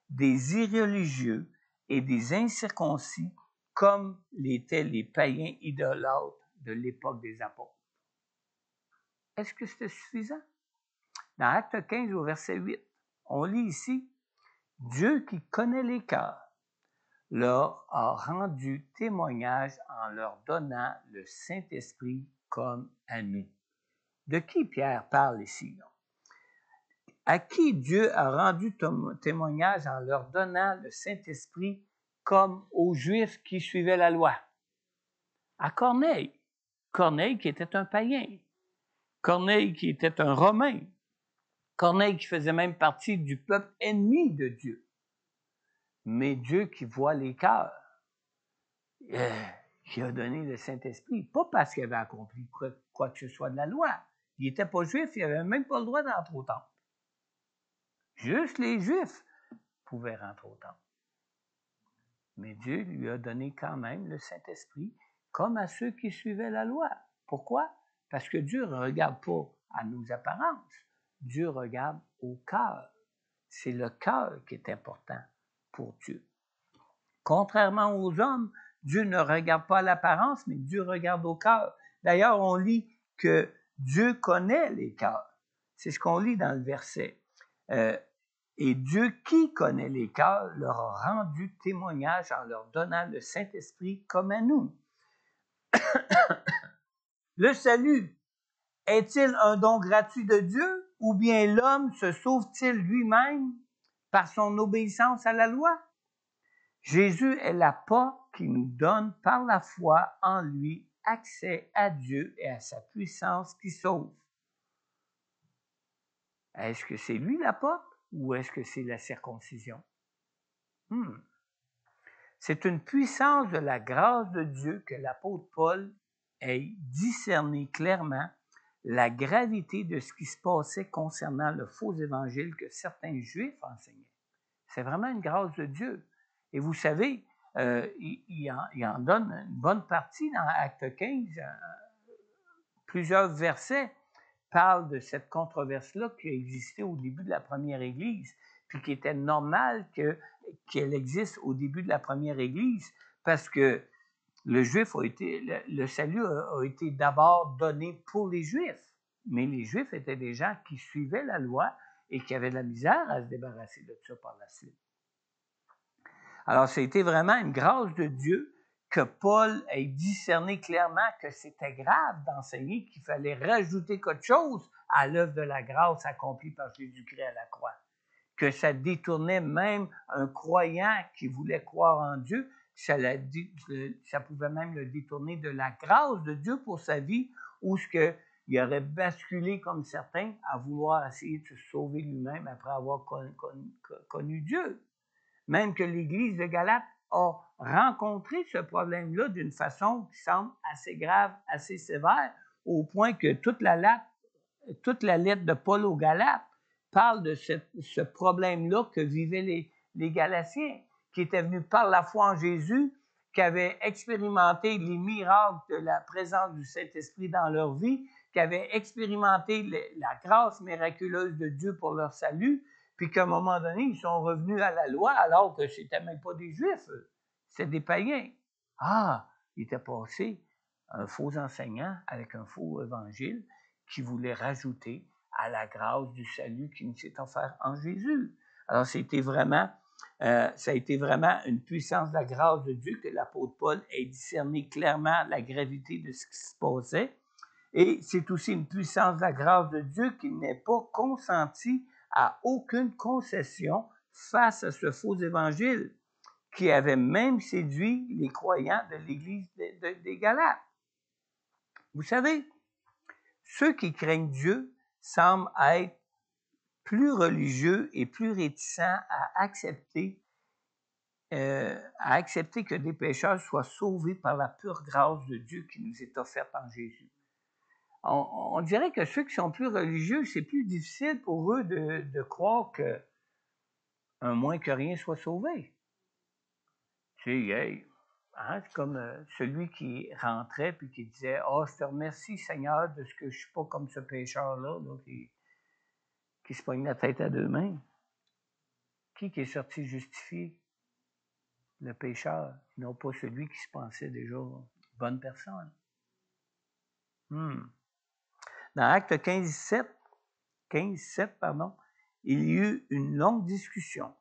des irreligieux et des incirconcis comme l'étaient les païens idolâtres de l'époque des apôtres? Est-ce que c'était suffisant? Dans Acte 15 au verset 8, on lit ici « Dieu qui connaît les cœurs leur a rendu témoignage en leur donnant le Saint-Esprit comme à nous. » De qui Pierre parle ici? À qui Dieu a rendu témoignage en leur donnant le Saint-Esprit comme aux Juifs qui suivaient la loi? À Corneille. Corneille qui était un païen. Corneille qui était un Romain. Corneille qui faisait même partie du peuple ennemi de Dieu. Mais Dieu qui voit les cœurs, qui a donné le Saint-Esprit, pas parce qu'il avait accompli quoi que ce soit de la loi. Il n'était pas juif, il n'avait même pas le droit d'entrer au temple. Juste les Juifs pouvaient rentrer au temple. Mais Dieu lui a donné quand même le Saint-Esprit, comme à ceux qui suivaient la loi. Pourquoi? Parce que Dieu ne regarde pas à nos apparences. Dieu regarde au cœur. C'est le cœur qui est important pour Dieu. Contrairement aux hommes, Dieu ne regarde pas l'apparence, mais Dieu regarde au cœur. D'ailleurs, on lit que Dieu connaît les cœurs. C'est ce qu'on lit dans le verset. Et Dieu qui connaît les cœurs leur a rendu témoignage en leur donnant le Saint-Esprit comme à nous. Le salut est-il un don gratuit de Dieu ou bien l'homme se sauve-t-il lui-même par son obéissance à la loi? Jésus est la porte qui nous donne par la foi en lui accès à Dieu et à sa puissance qui sauve. Est-ce que c'est lui la porte ou est-ce que c'est la circoncision? C'est une puissance de la grâce de Dieu que l'apôtre Paul ait discerné clairement la gravité de ce qui se passait concernant le faux évangile que certains Juifs enseignaient. C'est vraiment une grâce de Dieu. Et vous savez, il en donne une bonne partie dans Acte 15. Plusieurs versets parlent de cette controverse-là qui a existé au début de la première Église, puis qui était normal qu'elle existe au début de la première Église, parce que le salut a été d'abord donné pour les Juifs, mais les Juifs étaient des gens qui suivaient la loi et qui avaient de la misère à se débarrasser de ça par la suite. Alors, c'était vraiment une grâce de Dieu que Paul ait discerné clairement que c'était grave d'enseigner qu'il fallait rajouter quelque chose à l'œuvre de la grâce accomplie par Jésus-Christ à la croix. Que ça détournait même un croyant qui voulait croire en Dieu, ça pouvait même le détourner de la grâce de Dieu pour sa vie, ou ce qu'il aurait basculé comme certains à vouloir essayer de se sauver lui-même après avoir connu Dieu. Même que l'Église de Galate a rencontré ce problème-là d'une façon qui semble assez grave, assez sévère, au point que toute la lettre de Paul aux Galates parle de ce problème-là que vivaient les Galatiens, qui étaient venus par la foi en Jésus, qui avaient expérimenté les miracles de la présence du Saint-Esprit dans leur vie, qui avaient expérimenté la grâce miraculeuse de Dieu pour leur salut, puis qu'à un moment donné, ils sont revenus à la loi alors que ce n'étaient même pas des Juifs, c'était des païens. Il était passé un faux enseignant avec un faux évangile qu'il voulait rajouter à la grâce du salut qui nous est offert en Jésus. Alors, ça a été vraiment une puissance de la grâce de Dieu que l'apôtre Paul ait discerné clairement la gravité de ce qui se passait. Et c'est aussi une puissance de la grâce de Dieu qu'il n'ait pas consenti à aucune concession face à ce faux évangile qui avait même séduit les croyants de l'Église des Galates. Vous savez, ceux qui craignent Dieu semblent être plus religieux et plus réticents à accepter que des pécheurs soient sauvés par la pure grâce de Dieu qui nous est offerte en Jésus. On dirait que ceux qui sont plus religieux, c'est plus difficile pour eux de croire qu'un moins que rien soit sauvé. Tu sais, hey, hein, c'est comme celui qui rentrait puis qui disait « Oh, je te remercie Seigneur de ce que je ne suis pas comme ce pécheur-là là, qui se pogne la tête à deux mains. » Qui est sorti justifié? Le pécheur, non pas celui qui se pensait déjà bonne personne. Dans Actes 15, 7, il y eut une longue discussion.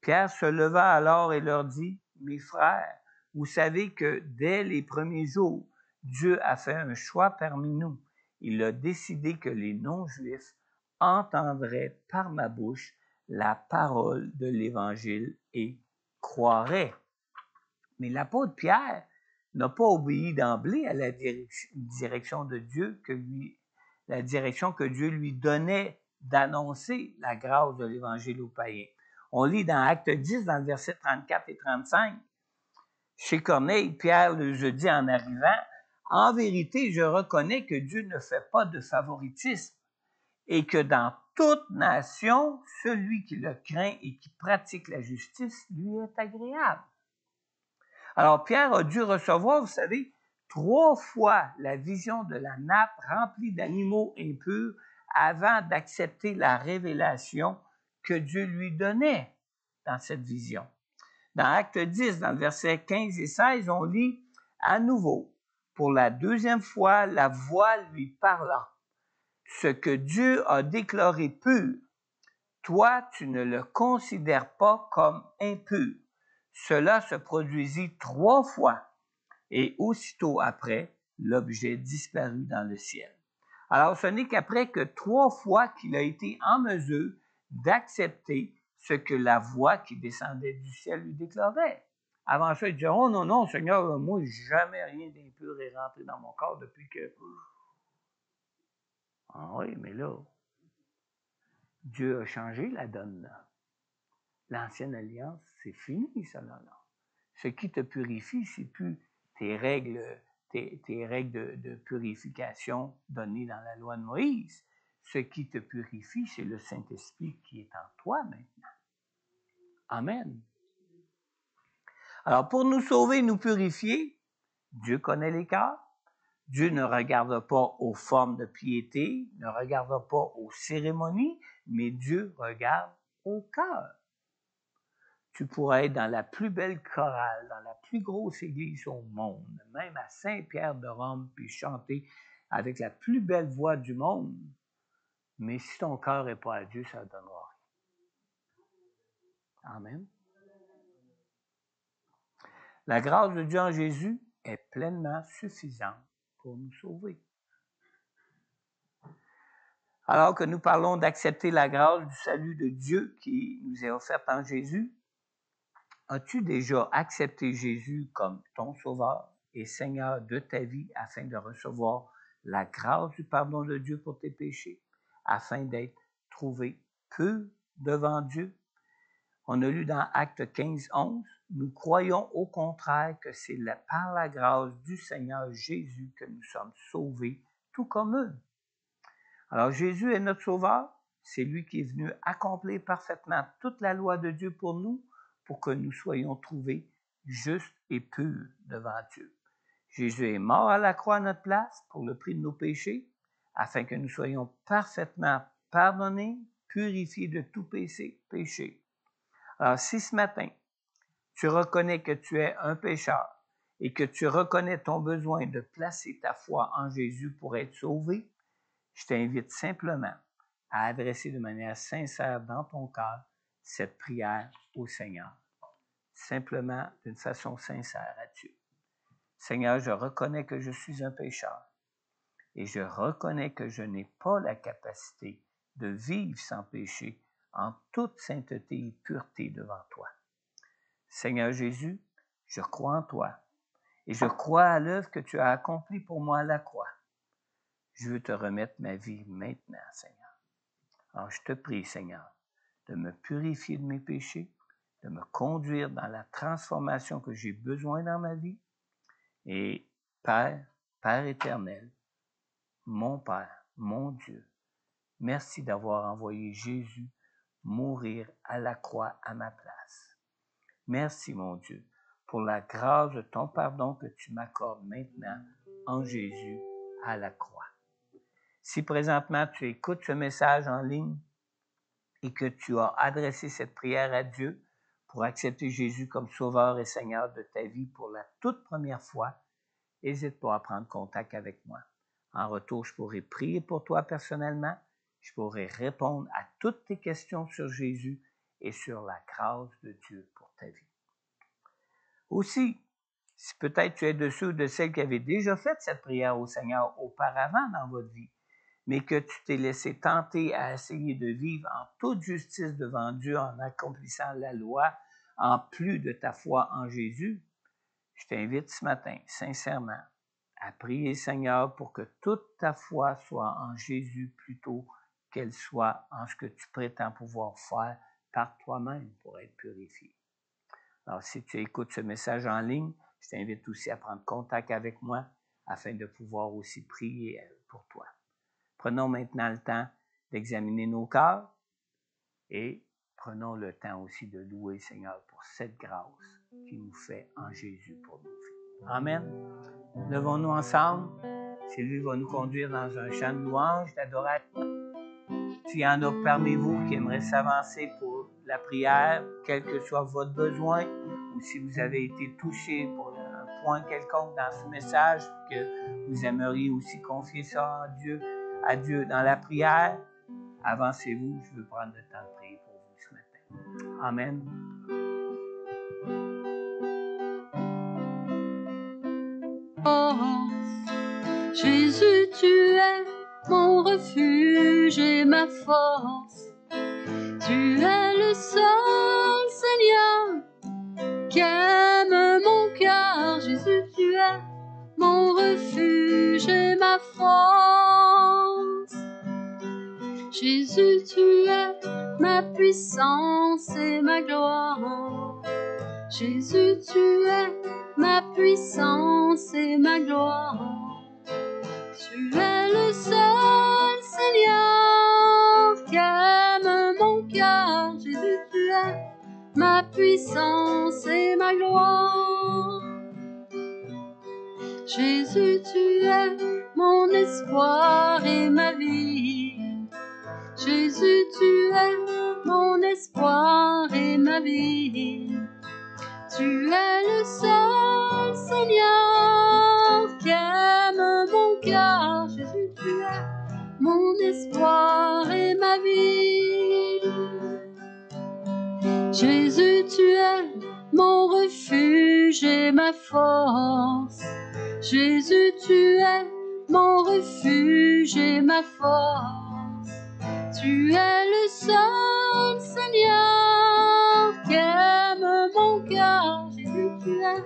Pierre se leva alors et leur dit, « Mes frères, vous savez que dès les premiers jours, Dieu a fait un choix parmi nous. Il a décidé que les non-juifs entendraient par ma bouche la parole de l'Évangile et croiraient. » Mais l'apôtre Pierre n'a pas obéi d'emblée à la direction de Dieu la direction que Dieu lui donnait d'annoncer la grâce de l'Évangile aux païens. On lit dans Acte 10, dans le verset 34 et 35, « Chez Corneille, Pierre le dit en arrivant, « En vérité, je reconnais que Dieu ne fait pas de favoritisme et que dans toute nation, celui qui le craint et qui pratique la justice lui est agréable. » Alors, Pierre a dû recevoir, vous savez, 3 fois la vision de la nappe remplie d'animaux impurs avant d'accepter la révélation que Dieu lui donnait dans cette vision. Dans Acte 10, dans le verset 15 et 16, on lit à nouveau, pour la 2e fois, la voix lui parla. Ce que Dieu a déclaré pur, toi, tu ne le considères pas comme impur. Cela se produisit 3 fois et aussitôt après, l'objet disparut dans le ciel. Alors, ce n'est qu'après que 3 fois qu'il a été en mesure d'accepter ce que la voix qui descendait du ciel lui déclarait. Avant ça, il disait, « Oh non, non, Seigneur, moi, jamais rien d'impur est rentré dans mon corps depuis que... » Ah oui, mais là, Dieu a changé la donne là. L'ancienne alliance, c'est fini, ça là. Ce qui te purifie, c'est plus tes règles de purification données dans la loi de Moïse. Ce qui te purifie, c'est le Saint-Esprit qui est en toi maintenant. Amen. Alors, pour nous sauver, nous purifier, Dieu connaît les cœurs. Dieu ne regarde pas aux formes de piété, ne regarde pas aux cérémonies, mais Dieu regarde au cœur. Tu pourrais être dans la plus belle chorale, dans la plus grosse église au monde, même à Saint-Pierre de Rome, puis chanter avec la plus belle voix du monde. Mais si ton cœur n'est pas à Dieu, ça ne donnera rien. Amen. La grâce de Dieu en Jésus est pleinement suffisante pour nous sauver. Alors que nous parlons d'accepter la grâce du salut de Dieu qui nous est offerte en Jésus, as-tu déjà accepté Jésus comme ton sauveur et Seigneur de ta vie afin de recevoir la grâce du pardon de Dieu pour tes péchés, afin d'être trouvé pur devant Dieu? On a lu dans Actes 15, 11, « Nous croyons au contraire que c'est par la grâce du Seigneur Jésus que nous sommes sauvés, tout comme eux. » Alors Jésus est notre sauveur, c'est lui qui est venu accomplir parfaitement toute la loi de Dieu pour nous, pour que nous soyons trouvés justes et purs devant Dieu. Jésus est mort à la croix à notre place pour le prix de nos péchés, afin que nous soyons parfaitement pardonnés, purifiés de tout péché. Alors si ce matin, tu reconnais que tu es un pécheur et que tu reconnais ton besoin de placer ta foi en Jésus pour être sauvé, Je t'invite simplement à adresser de manière sincère dans ton cœur cette prière au Seigneur. Simplement d'une façon sincère à Dieu. Seigneur, je reconnais que je suis un pécheur et je reconnais que je n'ai pas la capacité de vivre sans péché en toute sainteté et pureté devant toi. Seigneur Jésus, je crois en toi et je crois à l'œuvre que tu as accomplie pour moi à la croix. Je veux te remettre ma vie maintenant, Seigneur. Alors je te prie, Seigneur, de me purifier de mes péchés, de me conduire dans la transformation que j'ai besoin dans ma vie. Et Père, Père éternel, mon Père, mon Dieu, merci d'avoir envoyé Jésus mourir à la croix à ma place. Merci, mon Dieu, pour la grâce de ton pardon que tu m'accordes maintenant en Jésus à la croix. Si présentement tu écoutes ce message en ligne et que tu as adressé cette prière à Dieu pour accepter Jésus comme Sauveur et Seigneur de ta vie pour la toute première fois, n'hésite pas à prendre contact avec moi. En retour, je pourrai prier pour toi personnellement, je pourrai répondre à toutes tes questions sur Jésus et sur la grâce de Dieu pour ta vie. Aussi, si peut-être tu es de ceux ou de celles qui avaient déjà fait cette prière au Seigneur auparavant dans votre vie, mais que tu t'es laissé tenter à essayer de vivre en toute justice devant Dieu en accomplissant la loi, en plus de ta foi en Jésus, je t'invite ce matin, sincèrement, à prier Seigneur pour que toute ta foi soit en Jésus plutôt qu'elle soit en ce que tu prétends pouvoir faire par toi-même pour être purifié. Alors, si tu écoutes ce message en ligne, je t'invite aussi à prendre contact avec moi afin de pouvoir aussi prier pour toi. Prenons maintenant le temps d'examiner nos cœurs et prenons le temps aussi de louer Seigneur pour cette grâce qu'il nous fait en Jésus pour nos vies. Amen. Levons-nous ensemble. C'est lui qui va nous conduire dans un chant de louange, d'adoration. S'il y en a parmi vous qui aimeraient s'avancer pour la prière, quel que soit votre besoin, ou si vous avez été touché pour un point quelconque dans ce message, que vous aimeriez aussi confier ça à Dieu dans la prière, avancez-vous, je veux prendre le temps de prier pour vous ce matin. Amen. Oh, Jésus, tu es mon refuge et ma force. Tu es le seul Seigneur qui aime mon cœur. Jésus, tu es mon refuge et ma force. Jésus, tu es ma puissance et ma gloire. Jésus, tu es ma puissance et ma gloire. Tu es le seul Seigneur qui aime mon cœur. Jésus, tu es ma puissance et ma gloire. Jésus, tu es mon espoir et ma vie. Jésus, tu es mon espoir et ma vie. Tu es le seul Seigneur qui aime mon cœur. Jésus, tu es mon espoir et ma vie. Jésus, tu es mon refuge et ma force. Jésus, tu es mon refuge et ma force. Tu es le seul Seigneur qui aime mon cœur. Jésus, tu es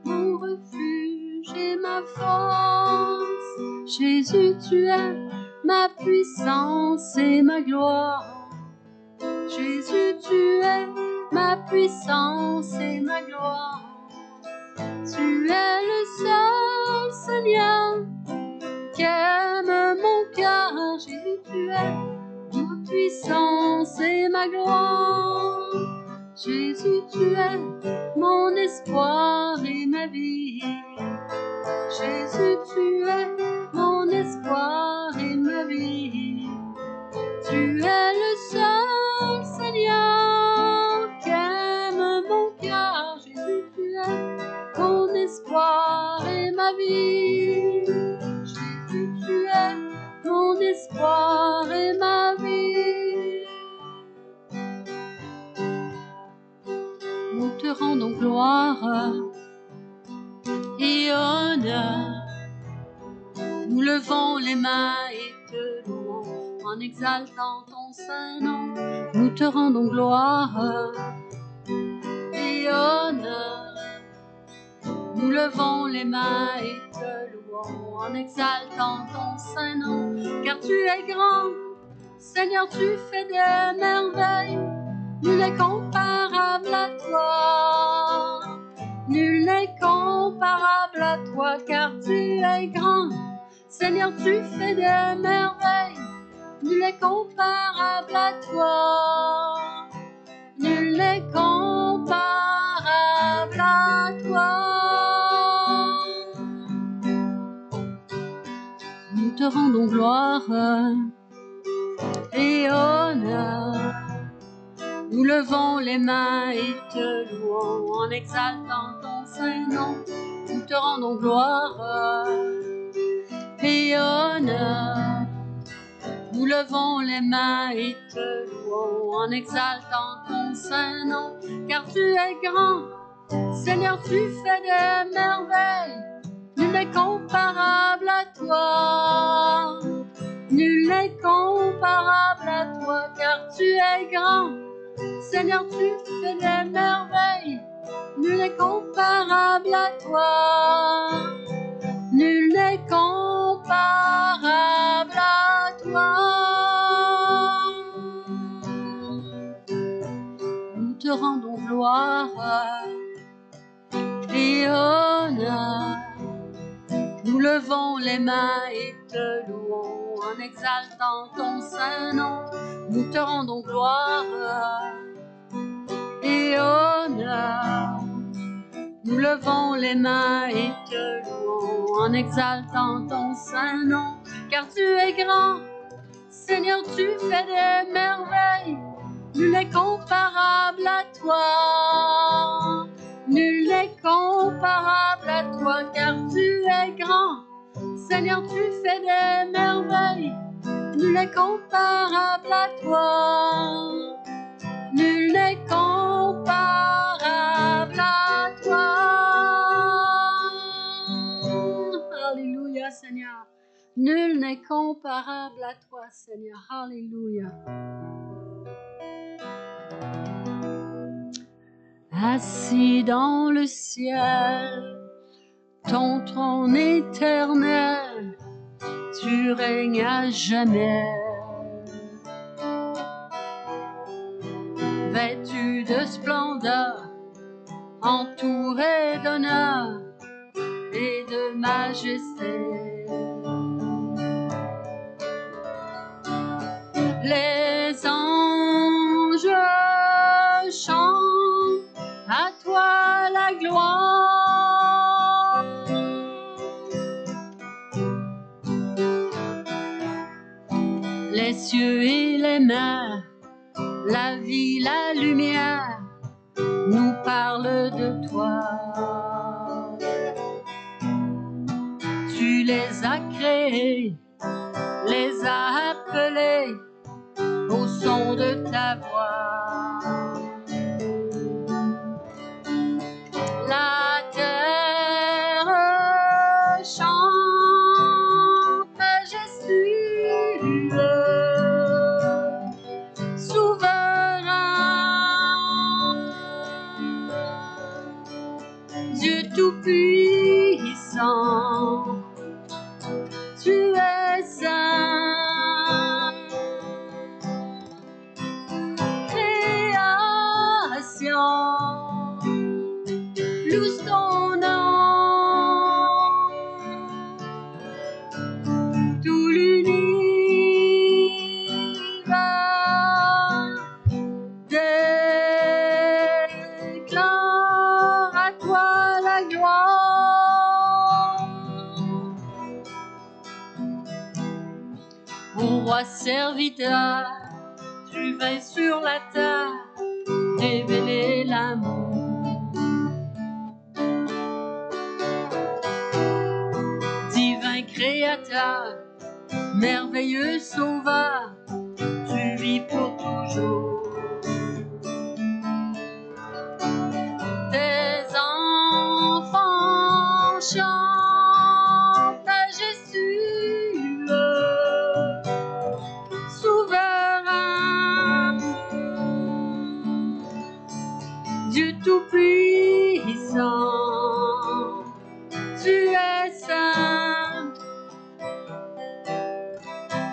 mon refuge et ma force. Jésus, tu es ma puissance et ma gloire. Jésus, tu es ma puissance et ma gloire. Tu es le seul Seigneur qui aime mon cœur. Jésus, tu es ma puissance et ma gloire. Jésus, tu es mon espoir et ma vie. Jésus, tu es mon espoir et ma vie. Tu es le seul Seigneur qui aime mon cœur. Jésus, tu es mon espoir et ma vie. Jésus, tu es mon espoir nous te rendons gloire et honneur. Nous levons les mains et te louons en exaltant ton saint nom. Nous te rendons gloire et honneur. Nous levons les mains et te louons en exaltant ton saint nom. Car tu es grand, Seigneur, tu fais des merveilles. Nul n'est comparable à toi. Nul n'est comparable à toi, car tu es grand. Seigneur, tu fais des merveilles. Nul n'est comparable à toi. Nul n'est comparable à toi. Nous te rendons gloire et honneur. Nous levons les mains et te louons en exaltant ton saint nom. Nous te rendons gloire et honneur. Nous levons les mains et te louons en exaltant ton saint nom. Car tu es grand, Seigneur, tu fais des merveilles. Nul n'est comparable à toi. Nul n'est comparable à toi, car tu es grand. Seigneur, tu fais des merveilles. Nul n'est comparable à toi. Nul n'est comparable à toi. Nous te rendons gloire et honneur. Nous levons les mains et te louons en exaltant ton saint nom. Nous te rendons gloire et honneur. Nous levons les mains et te louons en exaltant ton saint nom. Car tu es grand, Seigneur, tu fais des merveilles. Nul n'est comparable à toi. Nul n'est comparable à toi, car tu es grand. Seigneur, tu fais des merveilles. Nul n'est comparable à toi. Nul n'est comparable à toi. Alléluia, Seigneur. Nul n'est comparable à toi, Seigneur. Alléluia. Assis dans le ciel, ton trône éternel, tu règnes à jamais. Vêtu de splendeur, entouré d'honneur et de majesté. Les anges chantent à toi la gloire. Les cieux et les mers, la vie, la lumière, nous parlent de toi. Tu les as créés, les as appelés au son de ta voix. La terre chante majestueux, souverain, Dieu tout-puissant, tu es saint. Création, loue ton nom. Tout l'univers déclare à toi la gloire. Ô roi serviteur, tu veilles sur la terre, révéler l'amour. Divin créateur, merveilleux sauveur, tu vis pour toujours. Dieu Tout-Puissant, tu es saint.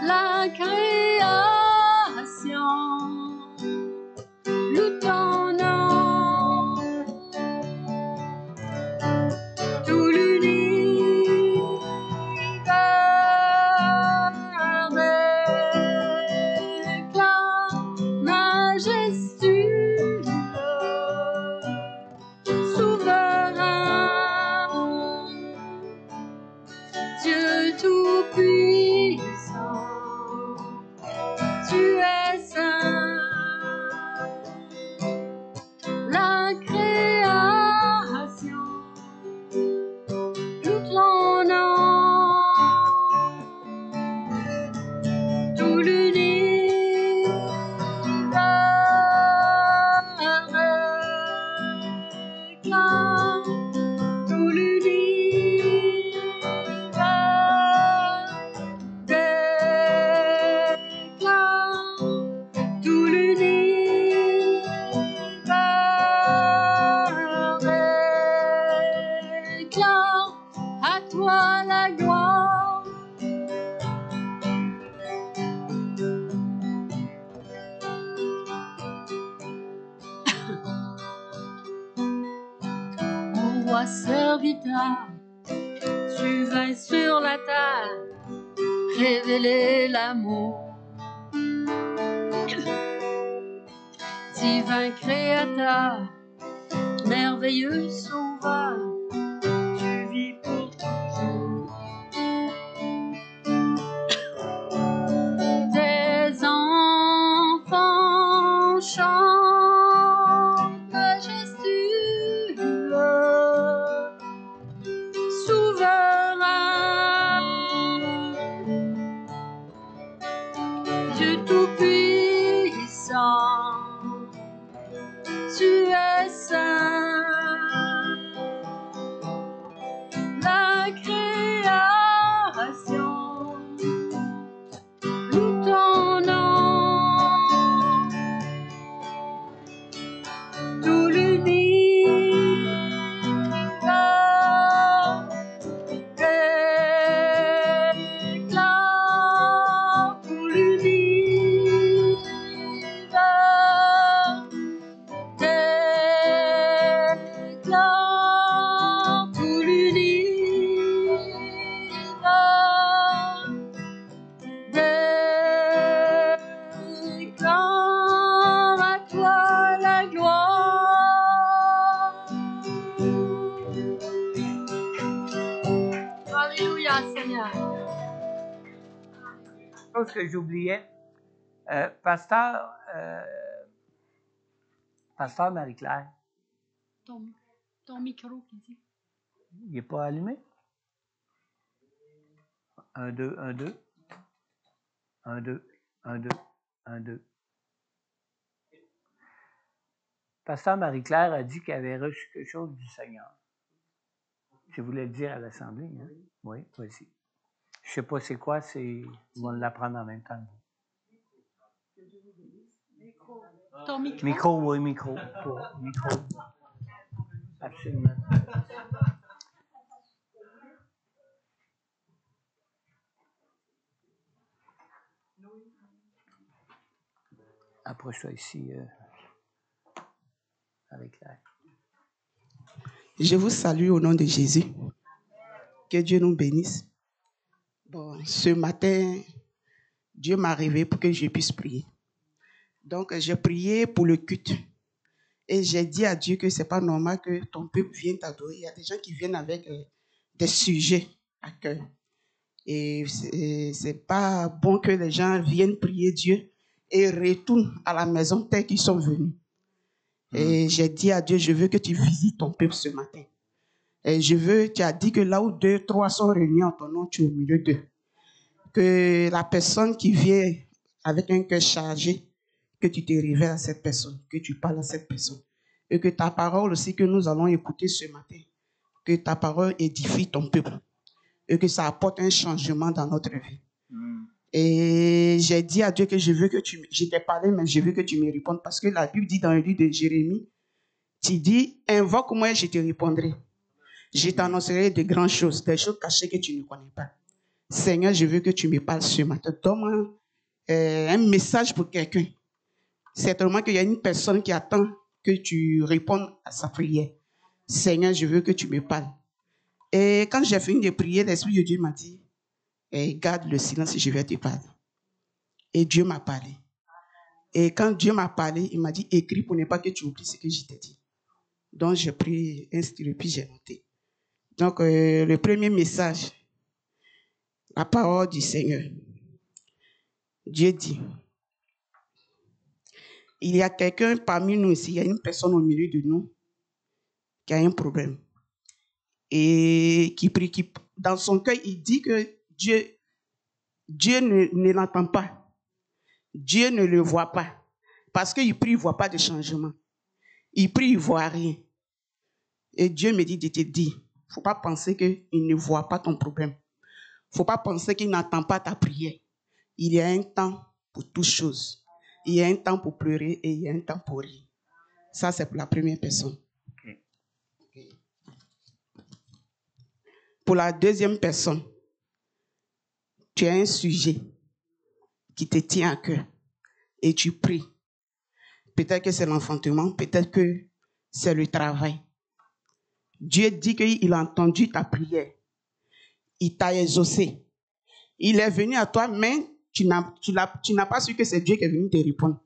La création loue ton nom, tout l'univers déclare majestueux, souverain, Dieu Tout-Puissant, tu es saint. La création loue ton nom, tout l'univers réclame, tout l'univers déclare, tout l'univers déclare à toi la gloire. Mon roi serviteur, tu vas sur la terre révéler l'amour. Divin créateur, merveilleux sauveur, tu vis pour toujours. Tes enfants chantent majestueux, souverain, Dieu Tout-Puissant, tu es saint. La création loue ton nom, tout l'univers déclare, tout l'univers déclare, tout l'univers déclare à toi la gloire. Alléluia, Seigneur. Chose que j'oubliais, Pasteur Marie-Claire, Ton micro qui dit. il n'est pas allumé? 1, 2, 1, 2. 1, 2, 1, 2, 1, 2. Pasteur Marie-Claire a dit qu'elle avait reçu quelque chose du Seigneur. Je voulais le dire à l'Assemblée. Hein? Oui, vas-y. Je ne sais pas c'est quoi, ils vont l'apprendre en même temps. Ton micro? Micro, oui, micro. Micro. Absolument. Approche-toi ici avec la... Je vous salue au nom de Jésus. Que Dieu nous bénisse. Bon, ce matin, Dieu m'a réveillé pour que je puisse prier. Donc, j'ai prié pour le culte. Et j'ai dit à Dieu que ce n'est pas normal que ton peuple vienne t'adorer. Il y a des gens qui viennent avec des sujets à cœur. Et ce n'est pas bon que les gens viennent prier Dieu et retournent à la maison tels qu'ils sont venus. Et j'ai dit à Dieu, je veux que tu visites ton peuple ce matin. Et tu as dit que là où 2, 3 sont réunis en ton nom, tu es au milieu d'eux. Que la personne qui vient avec un cœur chargé, que tu te révèles à cette personne, que tu parles à cette personne. Et que ta parole aussi que nous allons écouter ce matin, que ta parole édifie ton peuple. Et que ça apporte un changement dans notre vie. Et j'ai dit à Dieu que je t'ai parlé, mais je veux que tu me répondes. Parce que la Bible dit dans le livre de Jérémie Tu dis, invoque-moi et je te répondrai. Je t'annoncerai de grandes choses, des choses cachées que tu ne connais pas. Seigneur, je veux que tu me parles ce matin. Donne-moi un message pour quelqu'un. Certainement qu'il y a une personne qui attend que tu répondes à sa prière. Seigneur, je veux que tu me parles. Et quand j'ai fini de prier, l'Esprit de Dieu m'a dit, garde le silence et je vais te parler. Et Dieu m'a parlé. Et quand Dieu m'a parlé, il m'a dit, écris pour ne pas que tu oublies ce que je t'ai dit. Donc, j'ai pris un stylo, puis j'ai noté. Donc, le premier message, la parole du Seigneur. Dieu dit, il y a quelqu'un parmi nous ici, il y a une personne au milieu de nous qui a un problème. Et qui prie, dans son cœur, il dit que Dieu ne l'entend pas. Dieu ne le voit pas. Parce qu'il prie, il ne voit pas de changement. Il prie, il ne voit rien. Et Dieu me dit de te dire, il ne faut pas penser qu'il ne voit pas ton problème. Il ne faut pas penser qu'il n'entend pas ta prière. Il y a un temps pour toutes choses. Il y a un temps pour pleurer et il y a un temps pour rire. Ça, c'est pour la première personne. Okay. Pour la deuxième personne, tu as un sujet qui te tient à cœur et tu pries. Peut-être que c'est l'enfantement, peut-être que c'est le travail. Dieu dit qu'il a entendu ta prière. Il t'a exaucé. Il est venu à toi, mais tu n'as pas su que c'est Dieu qui est venu te répondre.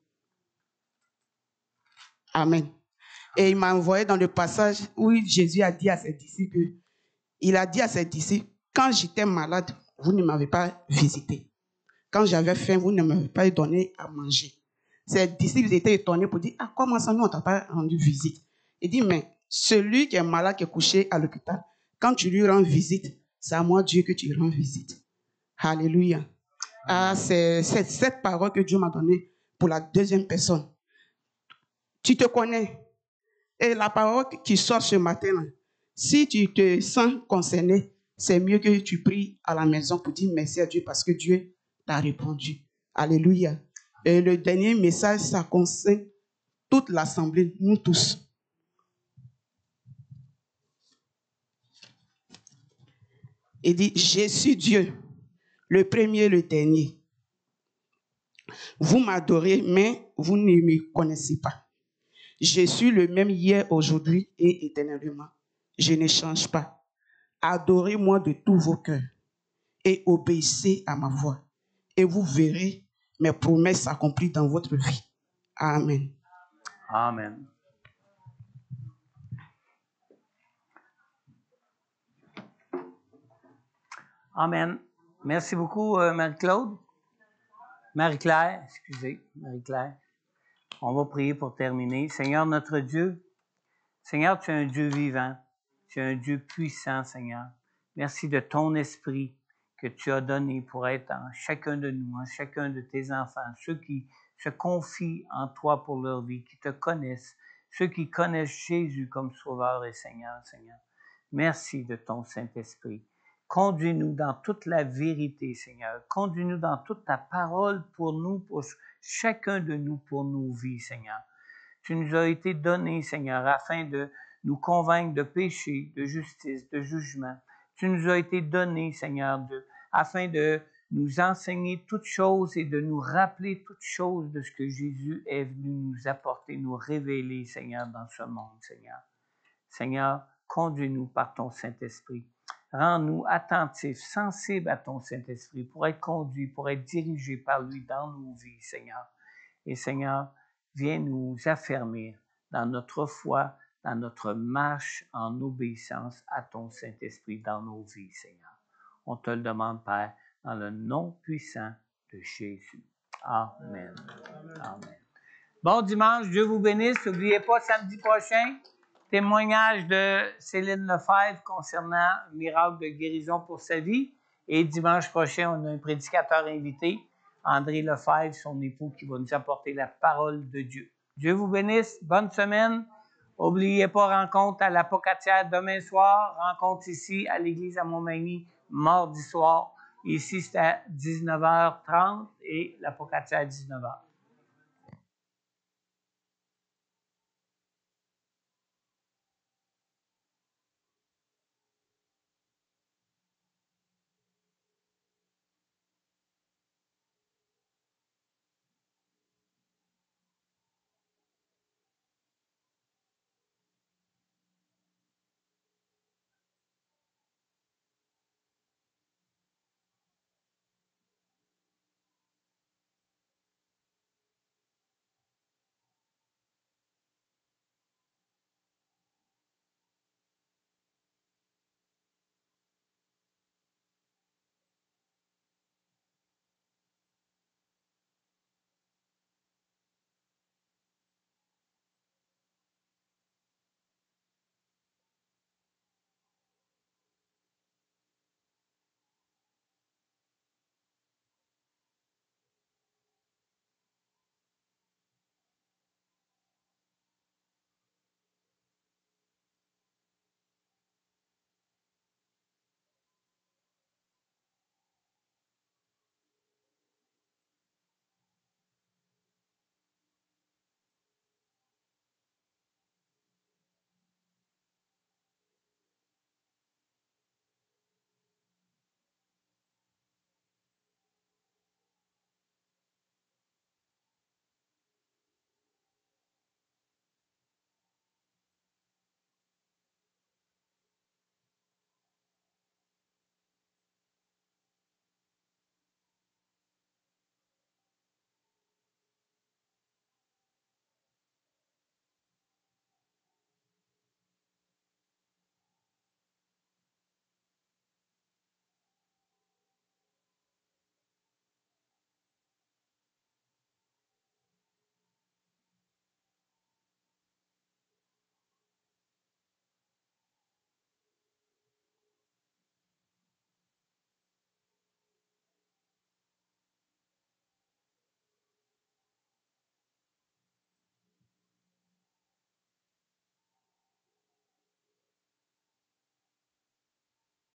Amen. Et il m'a envoyé dans le passage où Jésus a dit à ses disciples, il a dit à ses disciples, quand j'étais malade, vous ne m'avez pas visité. Quand j'avais faim, vous ne m'avez pas donné à manger. Ses disciples étaient étonnés pour dire, ah, comment ça, nous, on ne t'a pas rendu visite? Il dit, mais celui qui est malade, qui est couché à l'hôpital, quand tu lui rends visite, c'est à moi, Dieu, que tu rends visite. Alléluia. Ah, c'est cette parole que Dieu m'a donnée pour la deuxième personne. Tu te connais. Et la parole qui sort ce matin, si tu te sens concerné, c'est mieux que tu pries à la maison pour dire merci à Dieu parce que Dieu t'a répondu. Alléluia. Et le dernier message, ça concerne toute l'assemblée, nous tous. Il dit, je suis Dieu, le premier et le dernier. Vous m'adorez, mais vous ne me connaissez pas. Je suis le même hier, aujourd'hui et éternellement. Je ne change pas. Adorez-moi de tous vos cœurs et obéissez à ma voix. Et vous verrez mes promesses s'accomplir dans votre vie. Amen. Amen. Amen. Merci beaucoup, Marie-Claude. Marie-Claire, excusez, Marie-Claire. On va prier pour terminer. Seigneur, notre Dieu, Seigneur, tu es un Dieu vivant. Tu es un Dieu puissant, Seigneur. Merci de ton esprit que tu as donné pour être en chacun de nous, en chacun de tes enfants, ceux qui se confient en toi pour leur vie, qui te connaissent, ceux qui connaissent Jésus comme Sauveur et Seigneur, Seigneur. Merci de ton Saint-Esprit. Conduis-nous dans toute la vérité, Seigneur. Conduis-nous dans toute ta parole pour nous, pour chacun de nous, pour nos vies, Seigneur. Tu nous as été donné, Seigneur, afin de nous convaincre de péché, de justice, de jugement. Tu nous as été donné, Seigneur, afin de nous enseigner toutes choses et de nous rappeler toutes choses de ce que Jésus est venu nous apporter, nous révéler, Seigneur, dans ce monde, Seigneur. Seigneur, conduis-nous par ton Saint-Esprit. Rends-nous attentifs, sensibles à ton Saint-Esprit pour être conduits, pour être dirigés par lui dans nos vies, Seigneur. Et Seigneur, viens nous affermir dans notre foi, dans notre marche en obéissance à ton Saint-Esprit dans nos vies, Seigneur. On te le demande, Père, dans le nom puissant de Jésus. Amen. Amen. Bon dimanche, Dieu vous bénisse. N'oubliez pas, samedi prochain, témoignage de Céline Lefebvre concernant un miracle de guérison pour sa vie. Et dimanche prochain, on a un prédicateur invité, André Lefebvre, son époux, qui va nous apporter la parole de Dieu. Dieu vous bénisse. Bonne semaine. N'oubliez pas, rencontre à l'Apocatière demain soir. Rencontre ici à l'église à Montmagny mardi soir. Ici, c'est à 19h30 et l'Apocatière à 19h.